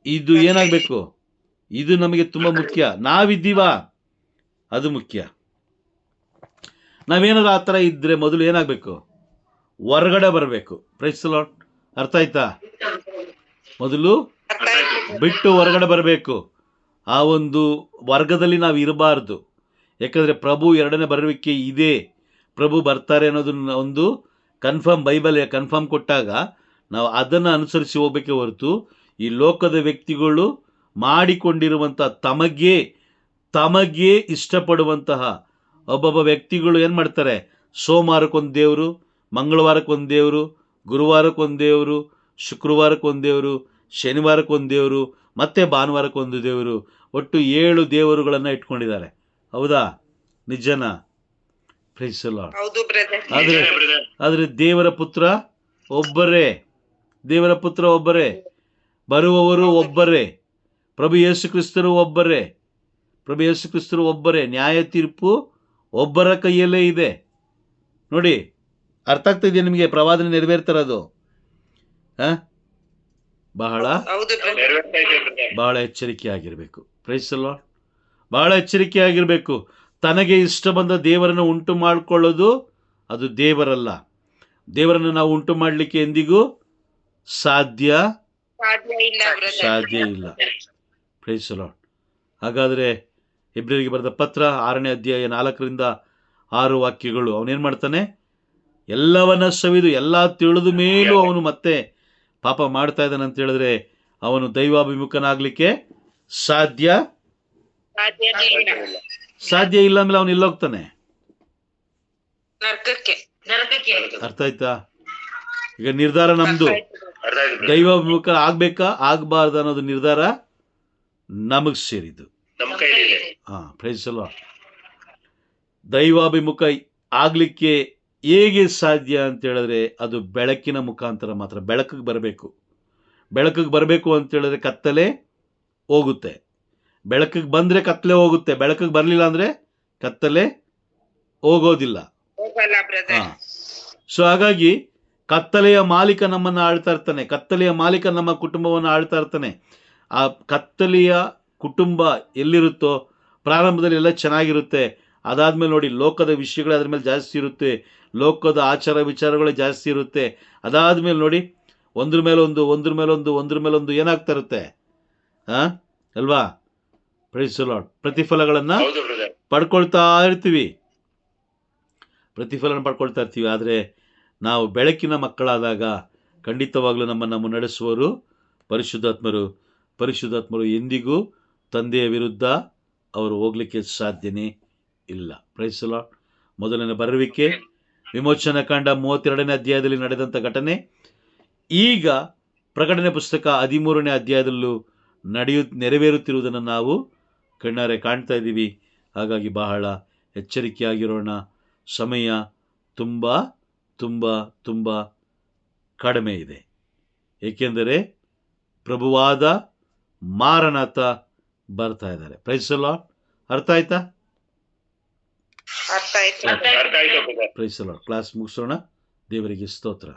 ಇದು ಏನಾಗಬೇಕು? ಇದು ನಮಗೆ ತುಂಬ ಮುಖ್ಯ. ನಾವಿದ್ದೀವಾ? ಅದು ಮುಖ್ಯ. ನಾವೇನಾದ್ರು ಆ ಥರ ಇದ್ದರೆ ಮೊದಲು ಏನಾಗಬೇಕು? ಹೊರಗಡೆ ಬರಬೇಕು. Praise the lord. ಅರ್ಥ ಆಯ್ತಾ? ಮೊದಲು ಬಿಟ್ಟು ಹೊರಗಡೆ ಬರಬೇಕು. ಆ ಒಂದು ವರ್ಗದಲ್ಲಿ ನಾವು ಇರಬಾರ್ದು. ಯಾಕಂದರೆ ಪ್ರಭು 2ನೇ ಬರುವಿಕೆ ಇದೆ, ಪ್ರಭು ಬರ್ತಾರೆ ಅನ್ನೋದನ್ನ ಒಂದು ಬೈಬಲ್ ಕನ್ಫರ್ಮ್ ಕೊಟ್ಟಾಗ ನಾವು ಅದನ್ನು ಅನುಸರಿಸಿ ಹೋಗಬೇಕೇ ಹೊರತು ಈ ಲೋಕದ ವ್ಯಕ್ತಿಗಳು ಮಾಡಿಕೊಂಡಿರುವಂಥ ತಮಗೇ ಇಷ್ಟಪಡುವಂತಹ ಒಬ್ಬೊಬ್ಬ ವ್ಯಕ್ತಿಗಳು ಏನು ಮಾಡ್ತಾರೆ? ಸೋಮವಾರಕ್ಕೊಂದು ದೇವರು, ಮಂಗಳವಾರಕ್ಕೊಂದು ದೇವರು, ಗುರುವಾರಕ್ಕೊಂದು ದೇವರು, ಶುಕ್ರವಾರಕ್ಕೊಂದು ದೇವರು, ಶನಿವಾರಕ್ಕೊಂದು ದೇವರು, ಮತ್ತೆ ಭಾನುವಾರಕ್ಕೊಂದು ದೇವರು, ಒಟ್ಟು 7 ದೇವರುಗಳನ್ನು ಇಟ್ಕೊಂಡಿದ್ದಾರೆ. ಹೌದಾ? ನಿಜನಾ? Praise the Lord. ಆದರೆ ದೇವರ ಪುತ್ರ ಒಬ್ಬರೇ, ಬರುವವರು ಒಬ್ಬರೇ, ಪ್ರಭು ಯೇಸು ಕ್ರಿಸ್ತರು ಒಬ್ಬರೇ. ನ್ಯಾಯ ತೀರ್ಪು ಒಬ್ಬರ ಕೈಯಲ್ಲೇ ಇದೆ. ನೋಡಿ, ಅರ್ಥ ಆಗ್ತಿದೆಯಾ ನಿಮಗೆ? ಪ್ರವಾದನೆ ನೆರವೇರ್ತಾರದು ಬಹಳ ಎಚ್ಚರಿಕೆಯಾಗಿರಬೇಕು. Price the lord. ಬಹಳ ಎಚ್ಚರಿಕೆಯಾಗಿರಬೇಕು. ತನಗೆ ಇಷ್ಟ ಬಂದ ದೇವರನ್ನು ಉಂಟು ಮಾಡಿಕೊಳ್ಳೋದು ಅದು ದೇವರಲ್ಲ. ದೇವರನ್ನು ನಾವು ಉಂಟು ಮಾಡಲಿಕ್ಕೆ ಎಂದಿಗೂ ಸಾಧ್ಯ ಇಲ್ಲ ಬ್ರದರ್. ಸಾಧ್ಯ ಇಲ್ಲ. Praise the lord. ಹಾಗಾದರೆ ಇಬ್ರಿಯರಿಗೆ ಬರೆದ ಪತ್ರ 6ನೇ ಅಧ್ಯಾಯ 4ರಿಂದ 6 ವಾಕ್ಯಗಳು, ಅವನೇನು ಮಾಡ್ತಾನೆ? ಎಲ್ಲವನ್ನ ಸವಿದು ಎಲ್ಲ ತಿಳಿದ ಮೇಲೂ ಅವನು ಮತ್ತೆ ಪಾಪ ಮಾಡ್ತಾ ಇದ್ದಾನೆ ಅಂತ ಹೇಳಿದ್ರೆ ಅವನು ದೈವಾಭಿಮುಖನಾಗಲಿಕ್ಕೆ ಸಾಧ್ಯ ಇಲ್ಲ. ಅಂದಮೇಲೆ ಅವನು ಎಲ್ಲೋಗ್ತಾನೆ? ನರಕಕ್ಕೆ. ಅರ್ಥ ಆಯ್ತಾ? ಈಗ ನಿರ್ಧಾರ ನಮ್ದು. ದೈವಾಭಿಮುಖ ಆಗ್ಬೇಕಾ ಆಗ್ಬಾರ್ದು ಅನ್ನೋದು ನಿರ್ಧಾರ ನಮಗ್ ಸೇರಿದ್ದು. ನಮ್ಮ ಕೈಲಿದೆ. Praise the Lord. ದೈವಾಭಿಮುಖ ಆಗ್ಲಿಕ್ಕೆ ಹೇಗೆ ಸಾಧ್ಯ ಅಂತ ಹೇಳಿದ್ರೆ ಅದು ಬೆಳಕಿನ ಮುಖಾಂತರ ಮಾತ್ರ. ಬೆಳಕಿಗೆ ಬರಬೇಕು ಅಂತ ಹೇಳಿದ್ರೆ ಕತ್ತಲೆ ಹೋಗುತ್ತೆ. ಬೆಳಕಿಗೆ ಬಂದ್ರೆ ಕತ್ತಲೆ ಹೋಗುತ್ತೆ. ಬೆಳಕಿಗೆ ಬರಲಿಲ್ಲ ಅಂದ್ರೆ ಕತ್ತಲೆ ಹೋಗೋದಿಲ್ಲ. ಸೊ ಹಾಗಾಗಿ ಕತ್ತಲೆಯ ಮಾಲೀಕ ನಮ್ಮನ್ನು ಆಳ್ತಾ ಇರ್ತಾನೆ. ಕತ್ತಲೆಯ ಮಾಲೀಕ ನಮ್ಮ ಕುಟುಂಬವನ್ನು ಆಳ್ತಾ ಇರ್ತಾನೆ. ಆ ಕತ್ತಲೆಯ ಕುಟುಂಬ ಎಲ್ಲಿರುತ್ತೋ ಪ್ರಾರಂಭದಲ್ಲಿ ಎಲ್ಲ ಚೆನ್ನಾಗಿರುತ್ತೆ. ಅದಾದ್ಮೇಲೆ ನೋಡಿ ಲೋಕದ ವಿಷಯಗಳೇ ಅದ್ರ ಮೇಲೆ ಜಾಸ್ತಿ ಇರುತ್ತೆ. ಲೋಕದ ಆಚಾರ ವಿಚಾರಗಳೇ ಜಾಸ್ತಿ ಇರುತ್ತೆ. ಅದಾದ್ಮೇಲೆ ನೋಡಿ ಒಂದ್ರ ಮೇಲೊಂದು ಏನಾಗ್ತಾ ಇರುತ್ತೆ ಅಲ್ವಾ? Praise the lord. ಪ್ರತಿಫಲಗಳನ್ನು ಪಡ್ಕೊಳ್ತಾ ಇರ್ತೀವಿ. ಆದರೆ ನಾವು ಬೆಳಕಿನ ಮಕ್ಕಳಾದಾಗ ಖಂಡಿತವಾಗ್ಲೂ ನಮ್ಮನ್ನು ಮುನ್ನಡೆಸುವರು ಪರಿಶುದ್ಧಾತ್ಮರು ಎಂದಿಗೂ ತಂದೆಯ ವಿರುದ್ಧ ಅವರು ಹೋಗ್ಲಿಕ್ಕೆ ಸಾಧ್ಯನೇ ಇಲ್ಲ. Praise the lord. ಮೊದಲನೇ ಬರುವಿಕೆ ವಿಮೋಚನಾ ಕಾಂಡ 32ನೇ ಅಧ್ಯಾಯದಲ್ಲಿ ನಡೆದಂಥ ಘಟನೆ ಈಗ ಪ್ರಕಟಣೆ ಪುಸ್ತಕ 13ನೇ ಅಧ್ಯಾಯದಲ್ಲೂ ನೆರವೇರುತ್ತಿರುವುದನ್ನು ನಾವು ಕಣ್ಣಾರೆ ಕಾಣ್ತಾ ಇದ್ದೀವಿ. ಹಾಗಾಗಿ ಬಹಳ ಎಚ್ಚರಿಕೆಯಾಗಿರೋಣ. ಸಮಯ ತುಂಬ ತುಂಬ ತುಂಬ ಕಡಿಮೆ ಇದೆ. ಏಕೆಂದರೆ ಪ್ರಭುವಾದ ಮಾರನಾಥ ಬರ್ತಾ ಇದ್ದಾರೆ. Praise the lord. ಅರ್ಥ ಆಯ್ತಾ? Price the lord. ಕ್ಲಾಸ್ ಮುಗಿಸೋಣ. ದೇವರಿಗೆ ಸ್ತೋತ್ರ.